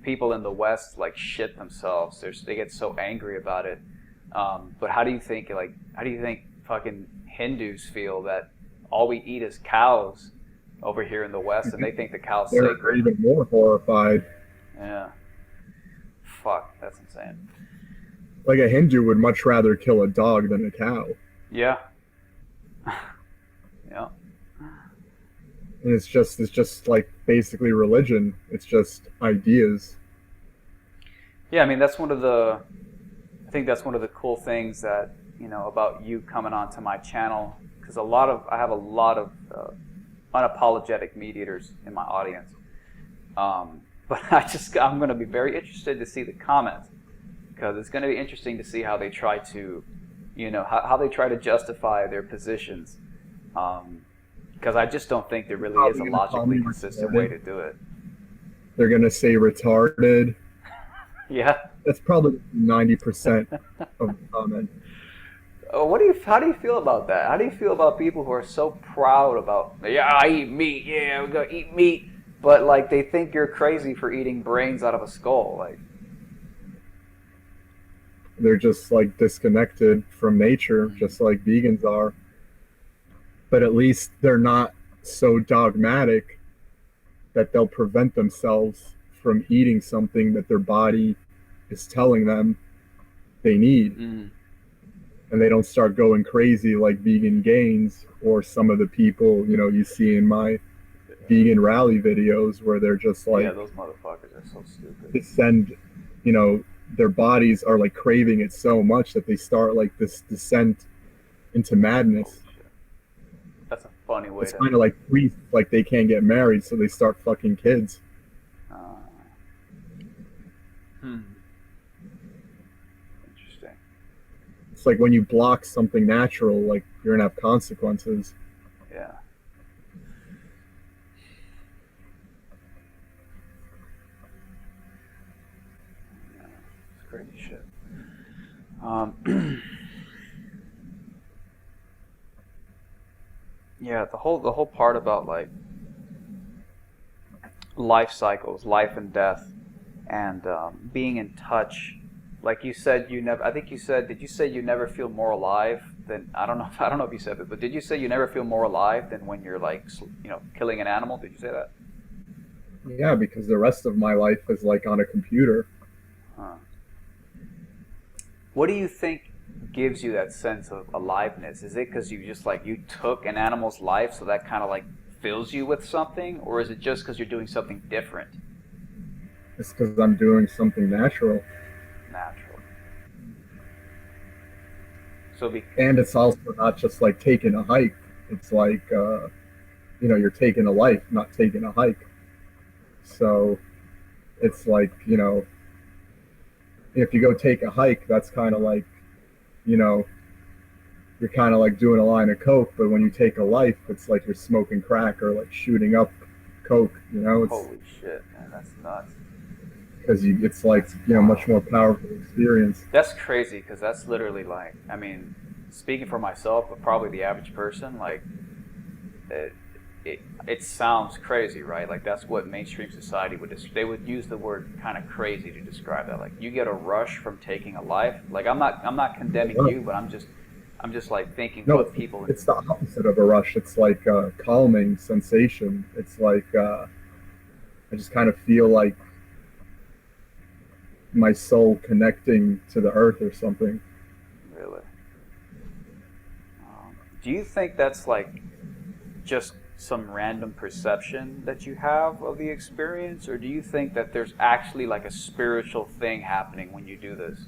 people in the West like shit themselves. They get so angry about it. But how do you think fucking Hindus feel that all we eat is cows over here in the West, and they think the cow's They're sacred? even more horrified. Yeah. Fuck, that's insane. Like a Hindu would much rather kill a dog than a cow. Yeah. Yeah. And it's just like basically religion. It's just ideas. Yeah, I mean, I think that's one of the cool things that, about you coming onto my channel, because I have a lot of unapologetic meat eaters in my audience. But I'm going to be very interested to see the comments, because it's going to be interesting to see how they try to, how they try to justify their positions. Because I just don't think there really is a logically consistent way to do it. They're going to say retarded. Yeah. That's probably 90% of the comment. How do you feel about that? How do you feel about people who are so proud about, yeah, I eat meat, yeah, we're gonna eat meat, but like they think you're crazy for eating brains out of a skull? Like, they're just like disconnected from nature, just like vegans are. But at least they're not so dogmatic that they'll prevent themselves from eating something that their body is telling them they need. mm, And they don't start going crazy like vegan gains or some of the people, you see in my vegan rally videos where they're just like, yeah, those motherfuckers are so stupid. they send, their bodies are like craving it so much that they start like this descent into madness. That's a funny way It's to. kind of like priests, like they can't get married, so they start fucking kids. Interesting. It's like when you block something natural, like you're gonna have consequences. Yeah. It's crazy shit. Yeah, the whole part about like life cycles, life and death, and being in touch. Like you said, you never. I think you said. Did you say you never feel more alive than? I don't know. I don't know if you said it, but did you say you never feel more alive than when you're like, killing an animal? Did you say that? Yeah, because the rest of my life is like on a computer. Huh. What do you think gives you that sense of aliveness? Is it because you took an animal's life, so that kind of like fills you with something, or is it just because you're doing something different? It's because I'm doing something natural. Natural. So And it's also not just like taking a hike. It's like, you're taking a life, not taking a hike. So it's like, if you go take a hike, that's kind of like, you're kind of like doing a line of coke, but when you take a life, it's like you're smoking crack or like shooting up coke. It's holy shit, man, that's nuts. because it's like much more powerful experience. That's crazy, because that's literally like, I mean, speaking for myself, but probably the average person, like, it sounds crazy, right? Like that's what mainstream society they would use the word kind of crazy to describe that. Like you get a rush from taking a life. Like I'm not condemning you, but I'm just like thinking what people. It's the opposite of a rush. It's like a calming sensation. It's like I just kind of feel like my soul connecting to the earth or something. Really? Do you think that's like just some random perception that you have of the experience, or do you think that there's actually like a spiritual thing happening when you do this?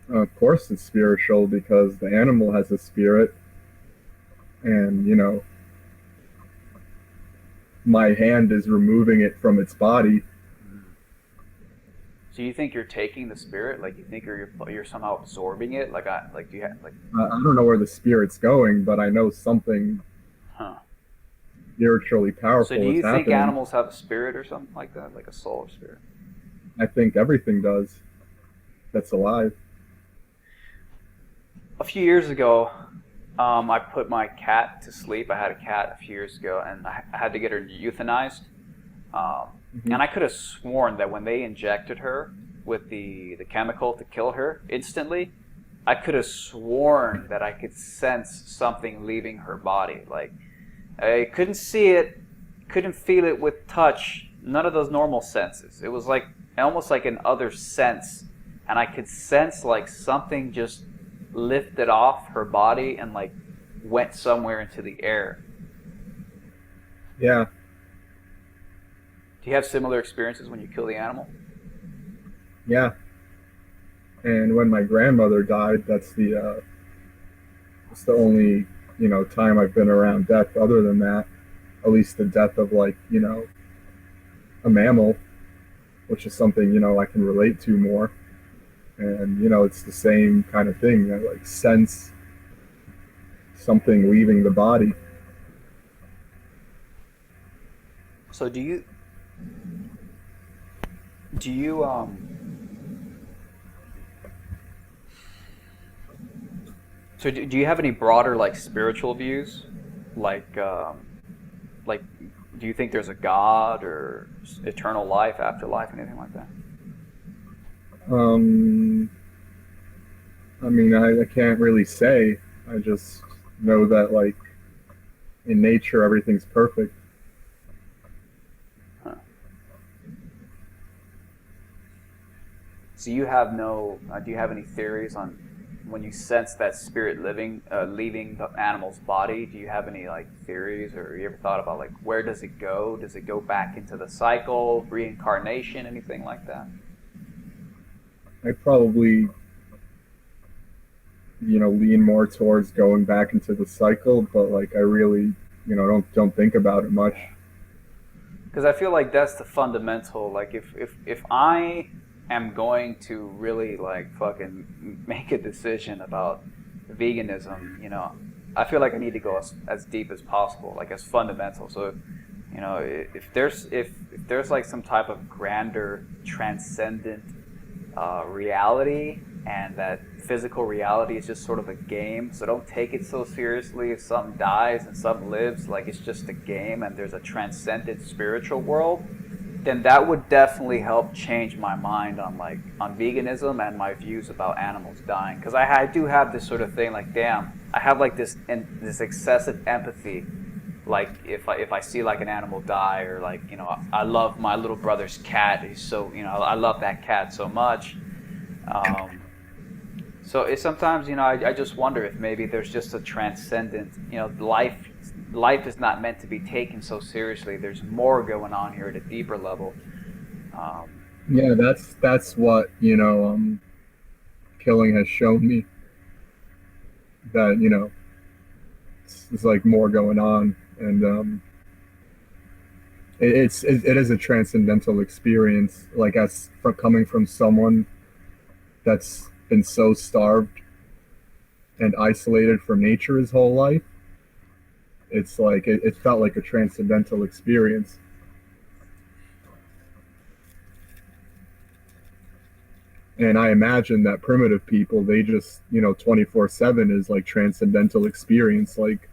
Of course, it's spiritual because the animal has a spirit, and my hand is removing it from its body. So you think you're taking the spirit, like you think you're somehow absorbing it, like do you have like, I don't know where the spirit's going, but I know something huh? spiritually So do powerful is you think happening. animals have a spirit or something like that, like a soul or spirit? I think everything does that's alive. A few years ago, I put my cat to sleep. I had a cat a few years ago, and I had to get her euthanized. Hmm. And I could have sworn that when they injected her with the chemical to kill her instantly, I could have sworn that I could sense something leaving her body. Like, I couldn't see it, couldn't feel it with touch, none of those normal senses. It was like almost like an other sense, and I could sense like something just lifted off her body and like went somewhere into the air. Yeah, Do you have similar experiences when you kill the animal? yeah. And when my grandmother died, it's the only time I've been around death. Other than that, at least the death of like a mammal, which is something I can relate to more. And it's the same kind of thing. I like sense something leaving the body. So do you do you have any broader like spiritual views, like like do you think there's a God or eternal life, afterlife, anything like that? Um, I mean, I can't really say. I just know that like in nature everything's perfect. Huh. So you have no do you have any theories on when you sense that spirit leaving the animal's body? Do you have any like theories, or you ever thought about like where does it go? Does it go back into the cycle, reincarnation, anything like that? I probably lean more towards going back into the cycle, but like I really don't think about it much. Because I feel like that's the fundamental. Like if I am going to really like fucking make a decision about veganism, I feel like I need to go as deep as possible, like as fundamental. So, if there's like some type of grander, transcendent reality, and that physical reality is just sort of a game. So don't take it so seriously. If something dies and something lives, like it's just a game, and there's a transcendent spiritual world, then that would definitely help change my mind on veganism and my views about animals dying. Because I do have this sort of thing like, damn, I have like this excessive empathy. Like if I see like an animal die, or like I love my little brother's cat. He's so I love that cat so much. Um, so it's sometimes I just wonder if maybe there's just a transcendent life is not meant to be taken so seriously. There's more going on here at a deeper level. Um, Yeah, that's what killing has shown me, that it's like more going on, and it is a transcendental experience. Like as from coming from someone that's been so starved and isolated from nature his whole life, it's like it felt like a transcendental experience. And I imagine that primitive people, they just 24/7 is like transcendental experience. Like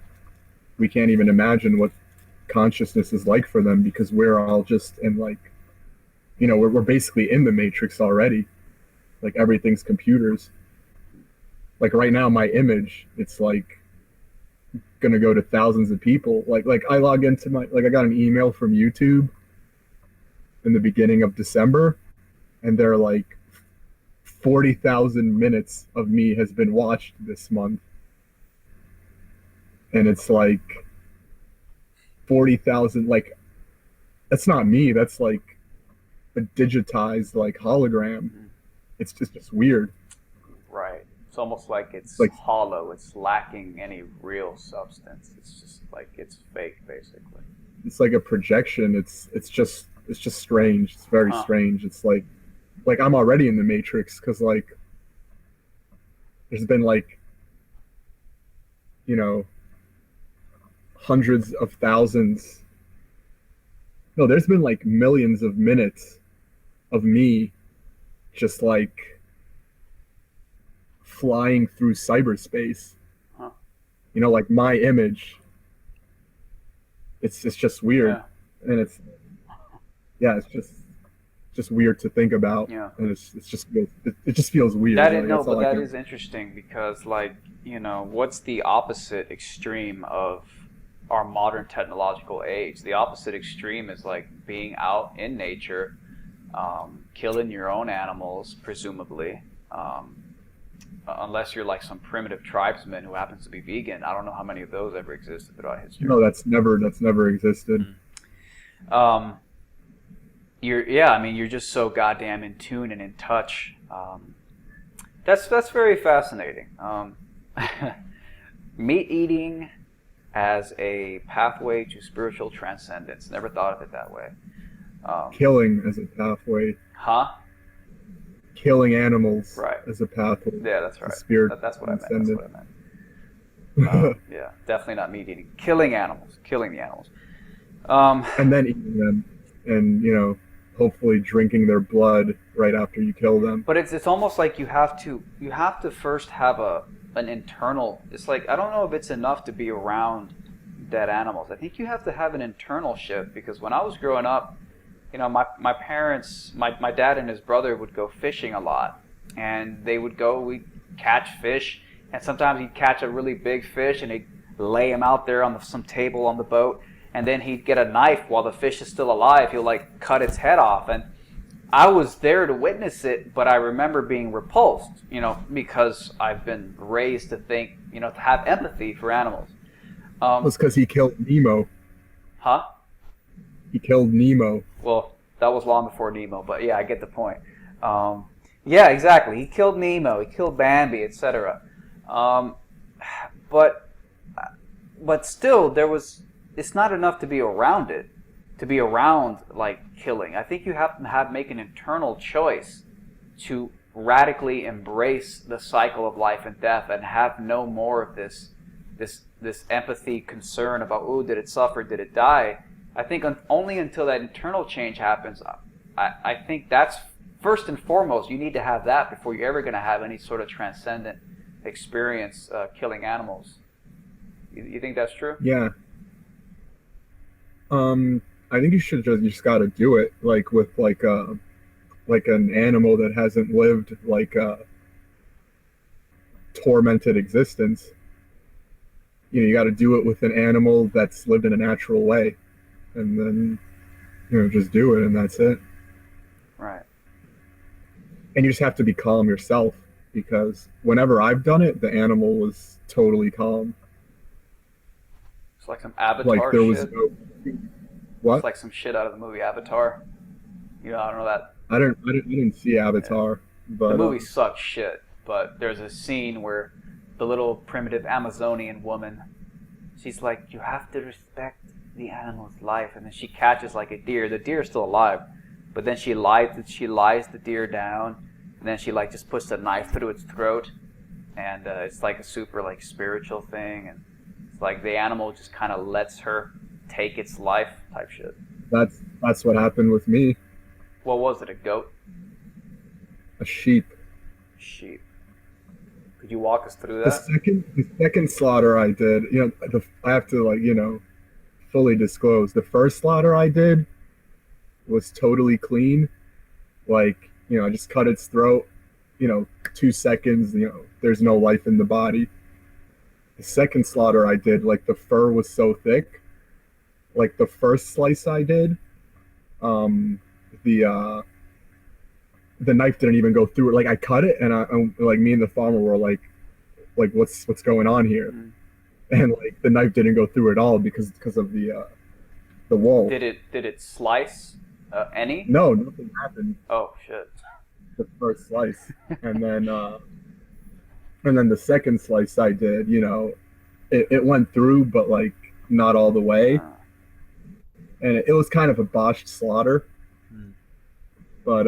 we can't even imagine what consciousness is like for them, because we're all just in like we're basically in the matrix already. Like everything's computers. Like right now my image, it's like gonna go to thousands of people. Like I log into I got an email from YouTube in the beginning of December, and they're like 40,000 minutes of me has been watched this month. and it's like 40,000. Like that's not me. That's like a digitized like hologram. Mhm. It's just weird. Right. It's almost like it's Like hollow. It's lacking any real substance. It's just like it's fake, basically. it's like a projection. It's just strange. It's very Huh. strange. It's like I'm already in the Matrix because like there's been like you know hundreds of thousands. No, there's been like millions of minutes of me just like flying through cyberspace. Huh. Like my image. It's just weird, Yeah. and it's yeah, it's just weird to think about, Yeah. and it just feels weird. That is Like no, that's but all I that can. is interesting because, like, what's the opposite extreme of our modern technological age? The opposite extreme is like being out in nature, killing your own animals, presumably. Unless you're like some primitive tribesman who happens to be vegan. I don't know how many of those ever existed throughout history. No, that's never existed. Um, yeah, I mean, you're just so goddamn in tune and in touch. That's very fascinating. Meat eating as a pathway to spiritual transcendence. Never thought of it that way. Killing as a pathway, Huh? killing animals Right. as a pathway Yeah, that's to right. spirit That's what I meant. That's transcendence. what I meant. Yeah, definitely not meat eating. Killing animals. Killing the animals. And then eating them, and hopefully drinking their blood right after you kill them. But it's almost like you have to first have an internal. It's like I don't know if it's enough to be around dead animals. I think you have to have an internal shift because when I was growing up, my parents, my dad and his brother would go fishing a lot, and we'd catch fish, and sometimes he'd catch a really big fish and he'd lay him out there on some table on the boat, and then he'd get a knife while the fish is still alive. He'll like cut its head off, and I was there to witness it, but I remember being repulsed, because I've been raised to think, to have empathy for animals. It was because he killed Nemo. Huh? He killed Nemo. Well, that was long before Nemo, but yeah, I get the point. Yeah, exactly. He killed Nemo. He killed Bambi, etc. But still, it's not enough to be around it, to be around like killing. I think you have to make an internal choice to radically embrace the cycle of life and death and have no more of this empathy, concern about, oh, did it suffer, did it die? I think only until that internal change happens, I think that's first and foremost, you need to have that before you're ever going to have any sort of transcendent experience killing animals. You think that's true? Yeah. I think you just got to do it, like with like an animal that hasn't lived like a tormented existence. You got to do it with an animal that's lived in a natural way, and then just do it, and that's it. Right. And you just have to be calm yourself, because whenever I've done it, the animal was totally calm. It's like some Avatar Like there was shit. no what? It's like some shit out of the movie Avatar. I don't know that. I didn't see Avatar, but The movie sucks shit, but there's a scene where the little primitive Amazonian woman, she's like, you have to respect the animal's life, and then she catches like a deer. The deer is still alive, but then she lies the deer down, and then she like just puts a knife through its throat, and it's like a super like spiritual thing, and it's like the animal just kind of lets her take its life type shit. that's what happened with me. What was it? A goat? A sheep. Sheep? Could you walk us through The that? second slaughter I did, I have to fully disclose. The first slaughter I did was totally clean. Like, I just cut its throat, 2 seconds, there's no life in the body. The second slaughter I did, like the fur was so thick. Like the first slice I did, the knife didn't even go through it. Like I cut it, and I like me and the farmer were like what's going on here? Mm. and like the knife didn't go through at all because of the wall. Did it slice any? No, nothing happened Oh shit. the first slice, and then the second slice I did, it went through, but like not all the way, Uh, and it was kind of a botched slaughter, hmm. but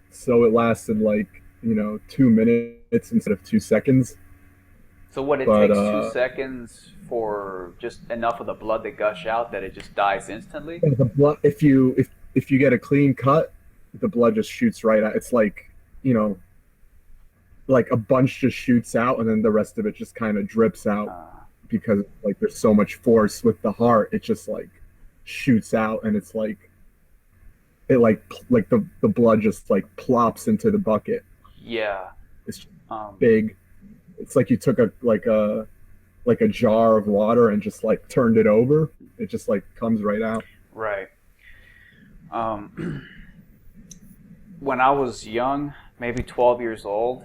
so it lasted like 2 minutes instead of 2 seconds. So what, it But takes 2 seconds for just enough of the blood to gush out that it just dies instantly? the blood, if you get a clean cut, the blood just shoots right out. It's like like a bunch just shoots out, and then the rest of it just kind of drips out Uh, because like there's so much force with the heart. It just like shoots out, and it's like it like the blood just like plops into the bucket. yeah. It's Um, big. It's like you took a jar of water and just like turned it over. It just like comes right out. right. When I was young, maybe 12 years old,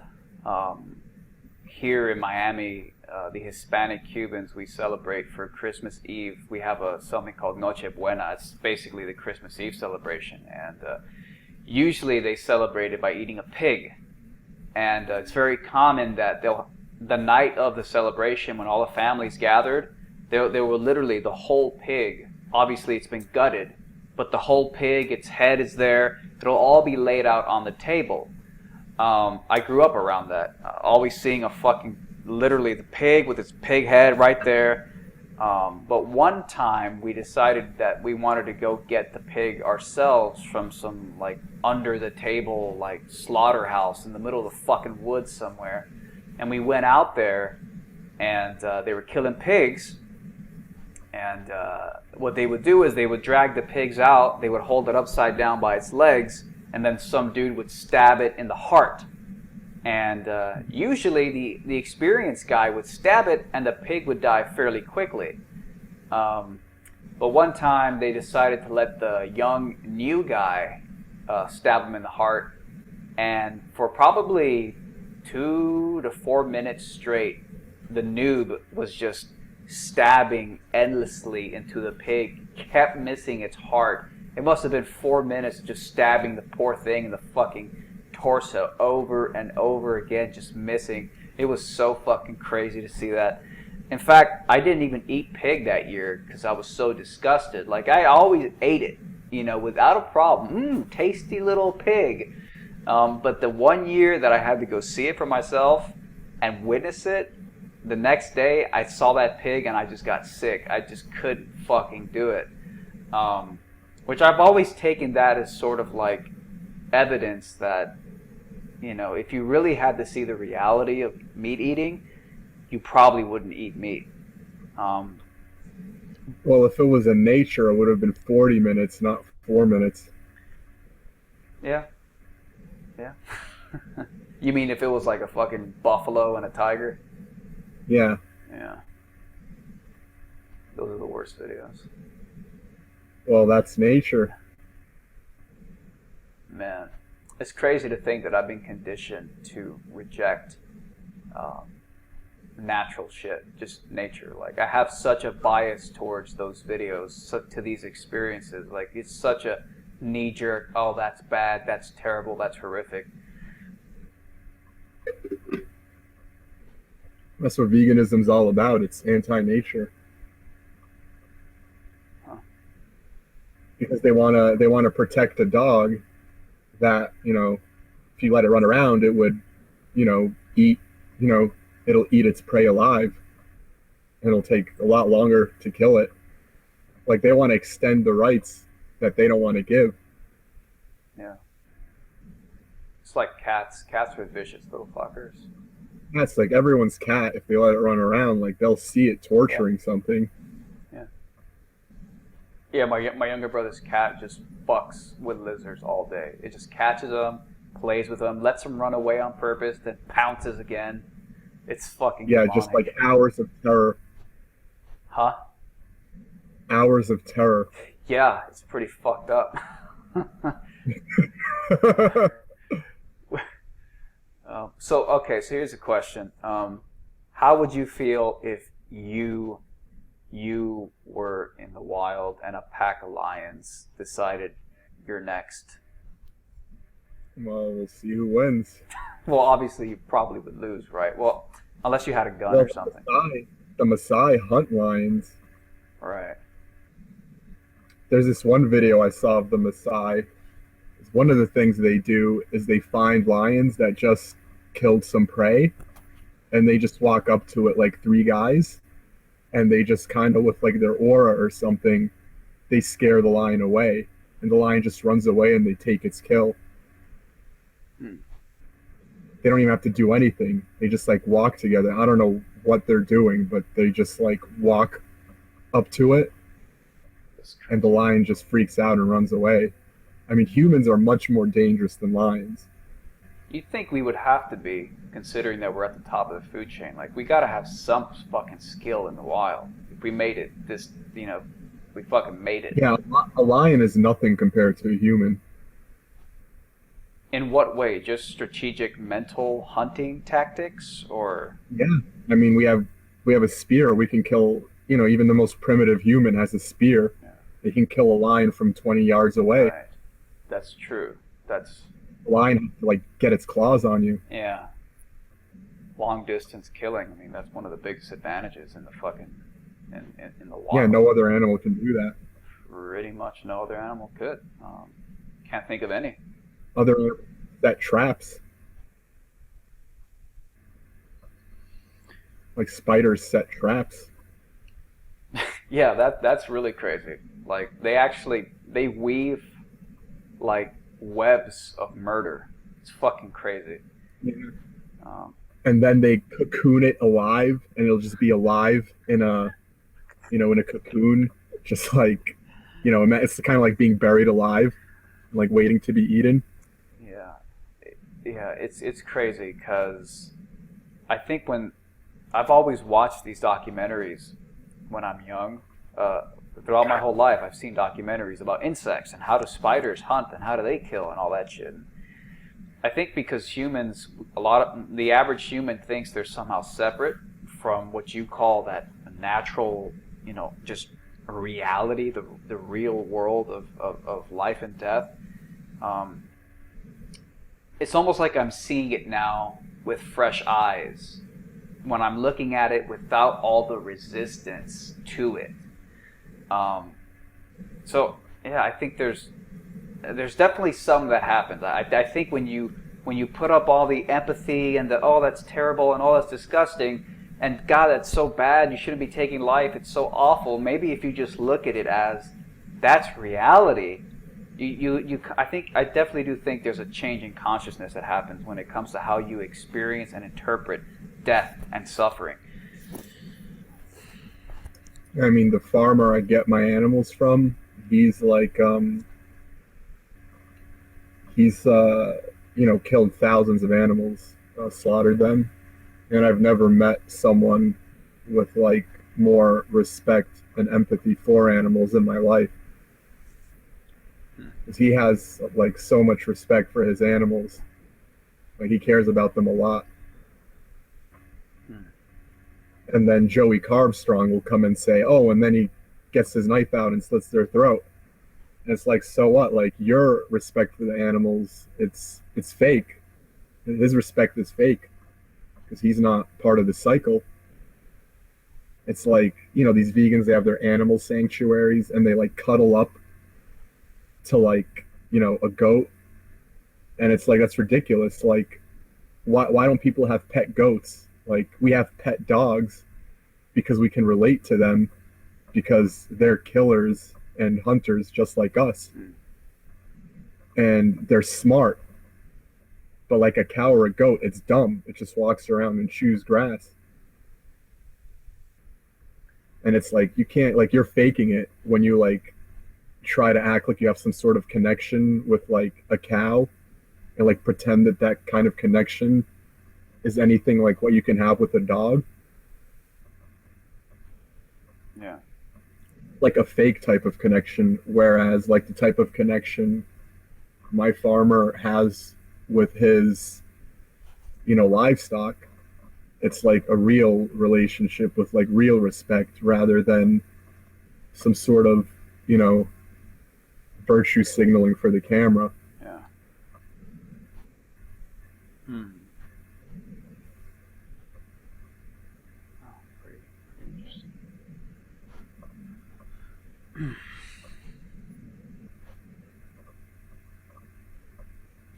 here in Miami, the Hispanic Cubans, we celebrate for Christmas Eve. We have something called Noche Buena. It's basically the Christmas Eve celebration. And usually they celebrate it by eating a pig. And it's very common that the night of the celebration, when all the families gathered, they were literally the whole pig. Obviously, it's been gutted, but the whole pig, its head is there. It'll all be laid out on the table. I grew up around that, always seeing literally the pig with its pig head right there. But one time we decided that we wanted to go get the pig ourselves from some like under the table like slaughterhouse in the middle of the fucking woods somewhere. And we went out there, and they were killing pigs. And what they would do is they would drag the pigs out, they would hold it upside down by its legs, and then some dude would stab it in the heart. And usually the experienced guy would stab it and the pig would die fairly quickly. But one time they decided to let the young new guy stab him in the heart. And for probably 2 to 4 minutes straight, the noob was just stabbing endlessly into the pig, kept missing its heart. It must have been 4 minutes just stabbing the poor thing in the fucking torso over and over again, just missing. It was so fucking crazy to see that. In fact, I didn't even eat pig that year because I was so disgusted. Like, I always ate it, without a problem. Tasty little pig. But the one year that I had to go see it for myself and witness it, the next day I saw that pig and I just got sick. I just couldn't fucking do it. Which I've always taken that as sort of like evidence that, if you really had to see the reality of meat eating, you probably wouldn't eat meat. Well, if it was in nature, it would have been 40 minutes, not 4 minutes. Yeah. You mean if it was like a fucking buffalo and a tiger? Yeah. Yeah. Those are the worst videos. Well, that's nature. Man, it's crazy to think that I've been conditioned to reject natural shit, just nature. Like, I have such a bias towards those videos, to these experiences. Like, it's such a knee-jerk, oh, that's bad, that's terrible, that's horrific. That's what veganism's all about. It's anti-nature. Huh. Because they wanna protect a dog that, if you let it run around, it would, eat, it'll eat its prey alive. It'll take a lot longer to kill it. Like, they want to extend the rights that they don't want to give. Yeah. It's like cats. Cats are vicious little fuckers. That's like everyone's cat. If they let it run around, like, they'll see it torturing something. Yeah, my younger brother's cat just fucks with lizards all day. It just catches them, plays with them, lets them run away on purpose, then pounces again. It's fucking demonic. Just like hours of terror. Huh? Hours of terror. Yeah, it's pretty fucked up. So here's a question. How would you feel if you were in the wild and a pack of lions decided you're next. Well, we'll see who wins. Well, obviously you probably would lose, right? Well, unless you had a gun Well, or something. The Maasai hunt lions. Right. There's this one video I saw of the Maasai. One of the things they do is they find lions that just killed some prey, and they just walk up to it like three guys, and they just kind of, with like their aura or something, they scare the lion away, and the lion just runs away and they take its kill. They don't even have to do anything. They just like walk together. I don't know what they're doing, but they just like walk up to it, and the lion just freaks out and runs away. I mean, humans are much more dangerous than lions. You'd think we would have to be, considering that we're at the top of the food chain. Like, we gotta have some fucking skill in the wild. If we made it, we fucking made it. Yeah, a lion is nothing compared to a human. In what way? Just strategic mental hunting tactics, or? Yeah, I mean, we have a spear. We can kill. Even the most primitive human has a spear. Yeah. They can kill a lion from 20 yards away. Right. That's true. That's. The lion has to like get its claws on you. Yeah. Long distance killing. I mean, that's one of the biggest advantages in the fucking in the wild. Yeah, no other animal can do that. Pretty much no other animal could. Can't think of any. Other that traps. Like spiders set traps. Yeah, that's really crazy. Like they weave like webs of murder. It's fucking crazy. Yeah. And then they cocoon it alive, and it'll just be alive in a cocoon, just like, it's kind of like being buried alive, like waiting to be eaten. Yeah, it's crazy because I think when I've always watched these documentaries when I'm young, throughout my whole life, I've seen documentaries about insects and how do spiders hunt and how do they kill and all that shit. I think because humans, the average human thinks they're somehow separate from what you call that natural, just reality, the real world of life and death. It's almost like I'm seeing it now with fresh eyes when I'm looking at it without all the resistance to it. So yeah, I think there's definitely some that happens. I think when you put up all the empathy and that's terrible and that's disgusting, and God, that's so bad, you shouldn't be taking life, it's so awful. Maybe if you just look at it as that's reality, I definitely do think there's a change in consciousness that happens when it comes to how you experience and interpret death and suffering. I mean, the farmer I get my animals from, he's like, killed thousands of animals, slaughtered them, and I've never met someone with like more respect and empathy for animals in my life. Because he has like so much respect for his animals, like he cares about them a lot. And then Joey Carbstrong will come and say, oh, and then he gets his knife out and slits their throat. And it's like, so what? Like, your respect for the animals, it's fake. His respect is fake because he's not part of the cycle. It's like, these vegans, they have their animal sanctuaries and they like cuddle up to like, a goat. And it's like, that's ridiculous. Like, why don't people have pet goats? Like, we have pet dogs because we can relate to them because they're killers and hunters just like us. And they're smart. But like a cow or a goat, it's dumb. It just walks around and chews grass. And it's like, you can't, like, you're faking it when you like try to act like you have some sort of connection with like a cow and like pretend that kind of connection is anything like what you can have with a dog. Yeah. Like a fake type of connection, whereas like the type of connection my farmer has with his, livestock it's like a real relationship with like real respect rather than some sort of, you know, virtue signaling for the camera. Yeah. Hmm. Oh, pretty interesting.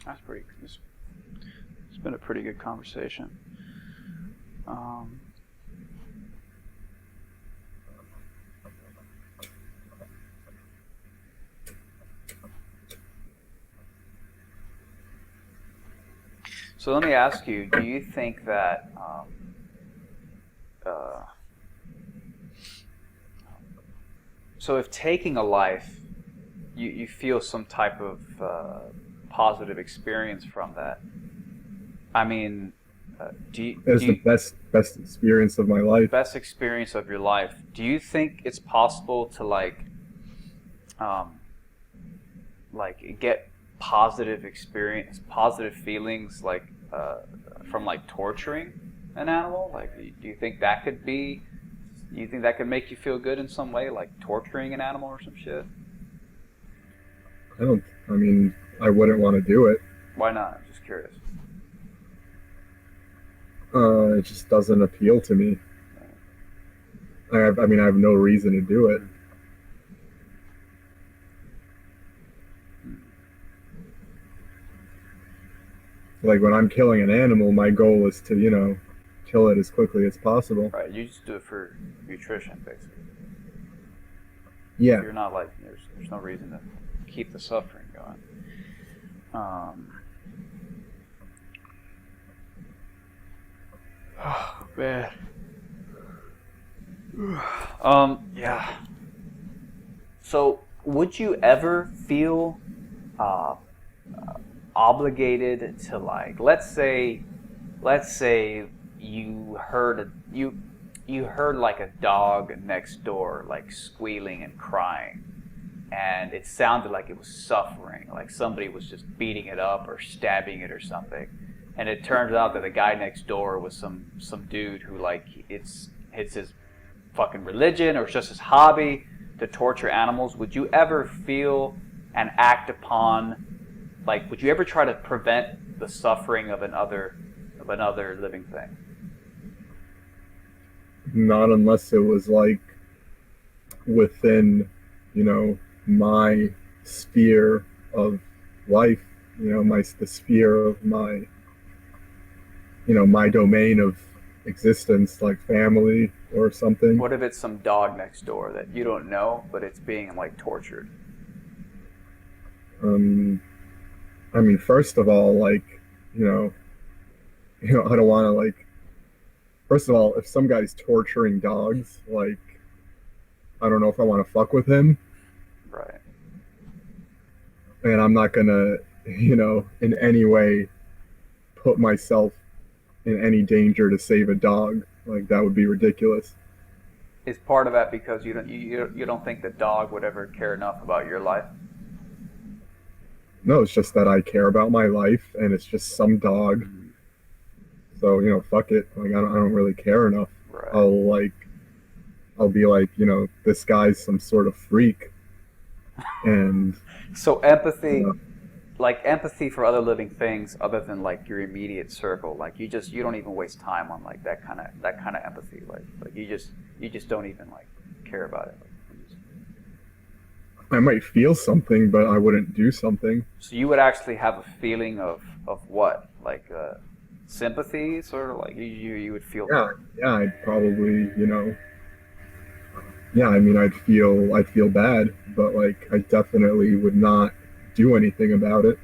That's pretty. It's been a pretty good conversation. So let me ask you: do you think that so if taking a life, you feel some type of positive experience from that? I mean, It's the best experience of my life. Best experience of your life. Do you think it's possible to get positive experience, positive feelings from like torturing an animal? Like, do you think that could be? Do you think that could make you feel good in some way, like torturing an animal or some shit? I mean, I wouldn't want to do it. Why not? I'm just curious. It just doesn't appeal to me. I have no reason to do it. Like when I'm killing an animal, my goal is to, you know, kill it as quickly as possible. Right. You just do it for nutrition, basically. Yeah. You're not like there's no reason to keep the suffering going. Oh man. Yeah. So, would you ever feel obligated to, like, let's say you heard like a dog next door like squealing and crying, and it sounded like it was suffering, like somebody was just beating it up or stabbing it or something. And it turns out that the guy next door was some dude who, like, it's his fucking religion or it's just his hobby to torture animals. Would you ever feel and act upon, like, would you ever try to prevent the suffering of another living thing? Not unless it was like within, you know, my sphere of life, you know, the sphere of my, you know, my domain of existence, like family or something. What if it's some dog next door that you don't know, but it's being like tortured? I mean, first of all, like, you know, I don't want to, like, first of all, if some guy's torturing dogs, like, I don't know if I want to fuck with him. Right. And I'm not gonna, you know, in any way put myself in any danger to save a dog. Like, that would be ridiculous. Is part of that because you don't think the dog would ever care enough about your life? No, it's just that I care about my life, and it's just some dog. So, you know, fuck it. Like, I don't really care enough. Right. I'll be like, you know, this guy's some sort of freak. And so empathy, you know, like empathy for other living things other than like your immediate circle. Like you don't even waste time on like that kind of empathy. Like you just don't even like care about it. I might feel something, but I wouldn't do something. So you would actually have a feeling of what? Like sympathy, sort of, like you would feel. Yeah, I'd probably, you know, yeah, I mean, I'd feel bad, but like I definitely would not do anything about it.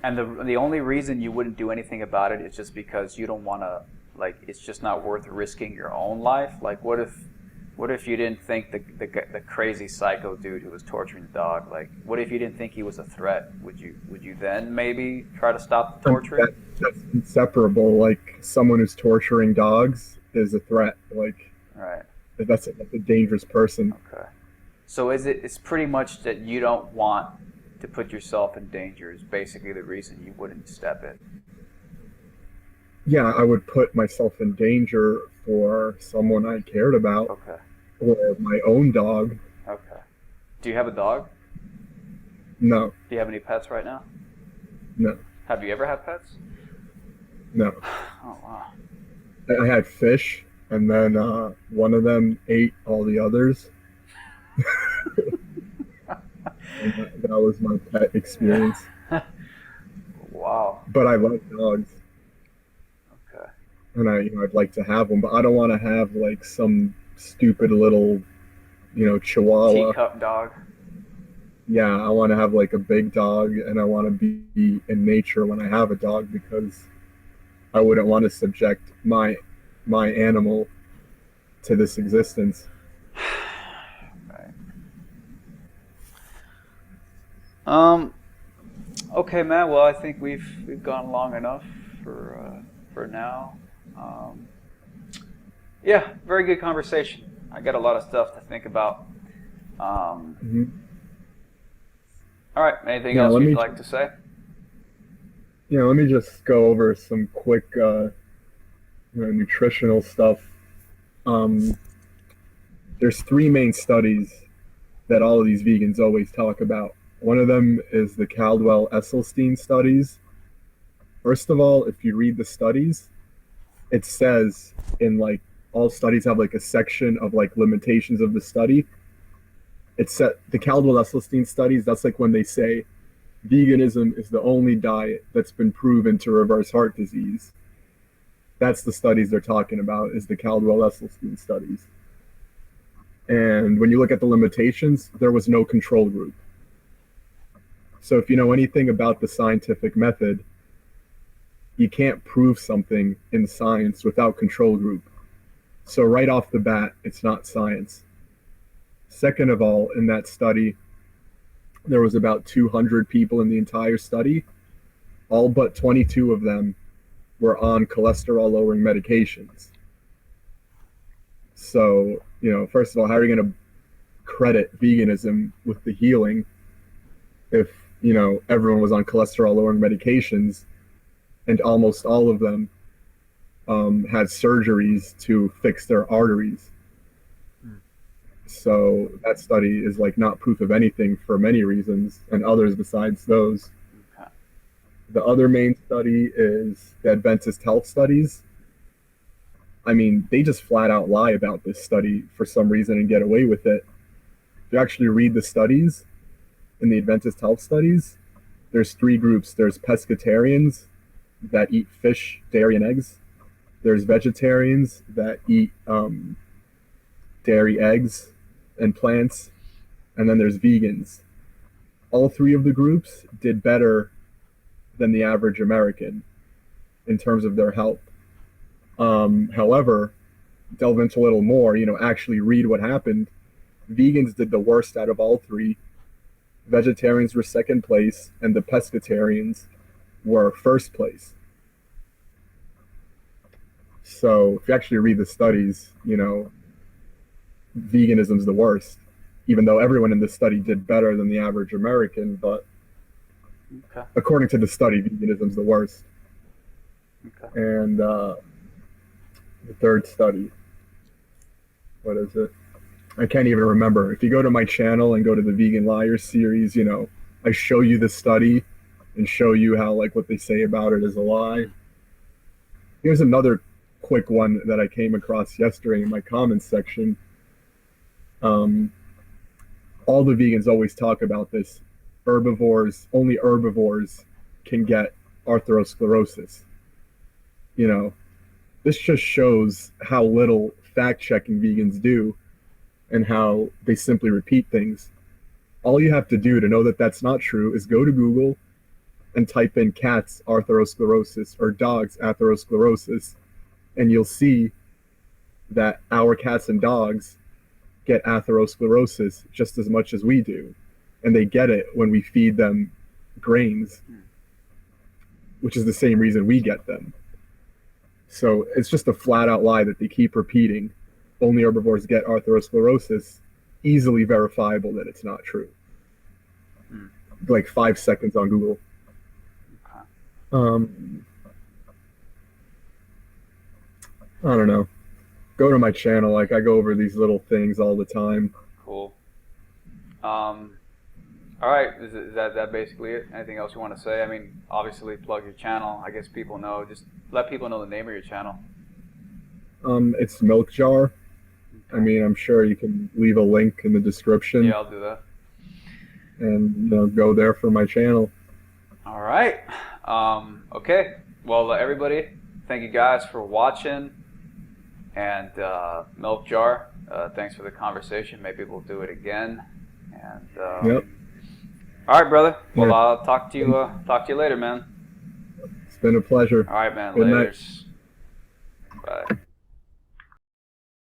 And the only reason you wouldn't do anything about it is just because you don't want to, like, it's just not worth risking your own life. Like, what if you didn't think the crazy psycho dude who was torturing the dog, like, what if you didn't think he was a threat? Would you then maybe try to stop the torturing? That's inseparable. Like, someone who's torturing dogs is a threat. Like, right. That's a dangerous person. Okay. So it's pretty much that you don't want to put yourself in danger is basically the reason you wouldn't step in. yeah, I would put myself in danger for someone I cared about Okay. or my own dog. Okay. Do you have a dog? No, Do you have any pets right now? no, Have you ever had pets? no. Oh wow. I had fish, and then one of them ate all the others, and that was my pet experience. Wow. But I love dogs, Okay. and I'd like to have one, but I don't want to have like some stupid little, Chihuahua. Teacup dog. Yeah, I want to have like a big dog, and I want to be in nature when I have a dog because I wouldn't want to subject my animal to this existence. Right. Um. Okay, man. Well, I think we've gone long enough for now. Um, yeah, very good conversation. I got a lot of stuff to think about. Um, Hmm. all right. Anything Yeah, else you'd like to say? let me just go over some quick nutritional stuff. Um, there's three main studies that all of these vegans always talk about. One of them is the Caldwell-Esselstyn studies. First of all, if you read the studies, it says in like all studies have like a section of like limitations of the study. It's set the Caldwell-Esselstyn studies. That's like when they say veganism is the only diet that's been proven to reverse heart disease. That's the studies they're talking about, is the Caldwell-Esselstyn studies. And when you look at the limitations, there was no control group. So if you know anything about the scientific method, you can't prove something in science without control group. So right off the bat, it's not science. Second of all, in that study, there was about 200 people in the entire study. All but 22 of them were on cholesterol lowering medications. So, first of all, how are you going to credit veganism with the healing if, everyone was on cholesterol lowering medications and almost all of them had surgeries to fix their arteries? So that study is like not proof of anything for many reasons, and others besides those. Okay. The other main study is the Adventist Health Studies. I mean, they just flat out lie about this study for some reason and get away with it. If you actually read the studies in the Adventist Health Studies, there's three groups. There's pescatarians that eat fish, dairy, and eggs. There's vegetarians that eat dairy, eggs, and plants. And then there's vegans. All three of the groups did better than the average American in terms of their health. However, delve into a little more, actually read what happened. Vegans did the worst out of all three. Vegetarians were second place, and the pescatarians were first place. So if you actually read the studies, veganism's the worst, even though everyone in this study did better than the average American. But Okay. according to the study, veganism's the worst. Okay. And the third study, what is it? I can't even remember. If you go to my channel and go to the Vegan Liars series, I show you the study and show you how like what they say about it is a lie. Here's another quick one that I came across yesterday in my comments section. All the vegans always talk about this. Only herbivores can get atherosclerosis. This just shows how little fact checking vegans do and how they simply repeat things. All you have to do to know that that's not true is go to Google and type in cats atherosclerosis or dogs atherosclerosis, and you'll see that our cats and dogs get atherosclerosis just as much as we do. And they get it when we feed them grains, which is the same reason we get them. So it's just a flat out lie that they keep repeating. Only herbivores get atherosclerosis. Easily verifiable that it's not true. Like 5 seconds on Google. Okay. I don't know. Go to my channel. Like I go over these little things all the time. Cool. All right, is that basically it? Anything else you want to say? I mean, obviously plug your channel. I guess people know. Just let people know the name of your channel. It's Milk Jar. I mean, I'm sure you can leave a link in the description. Yeah, I'll do that. And go there for my channel. All right. Okay. Well, everybody, thank you guys for watching. And Milk Jar, thanks for the conversation. Maybe we'll do it again. And Yep. all right, brother. Well, Yeah. I'll talk to you later, man. It's been a pleasure. All right, man. Good night. Laters. Bye.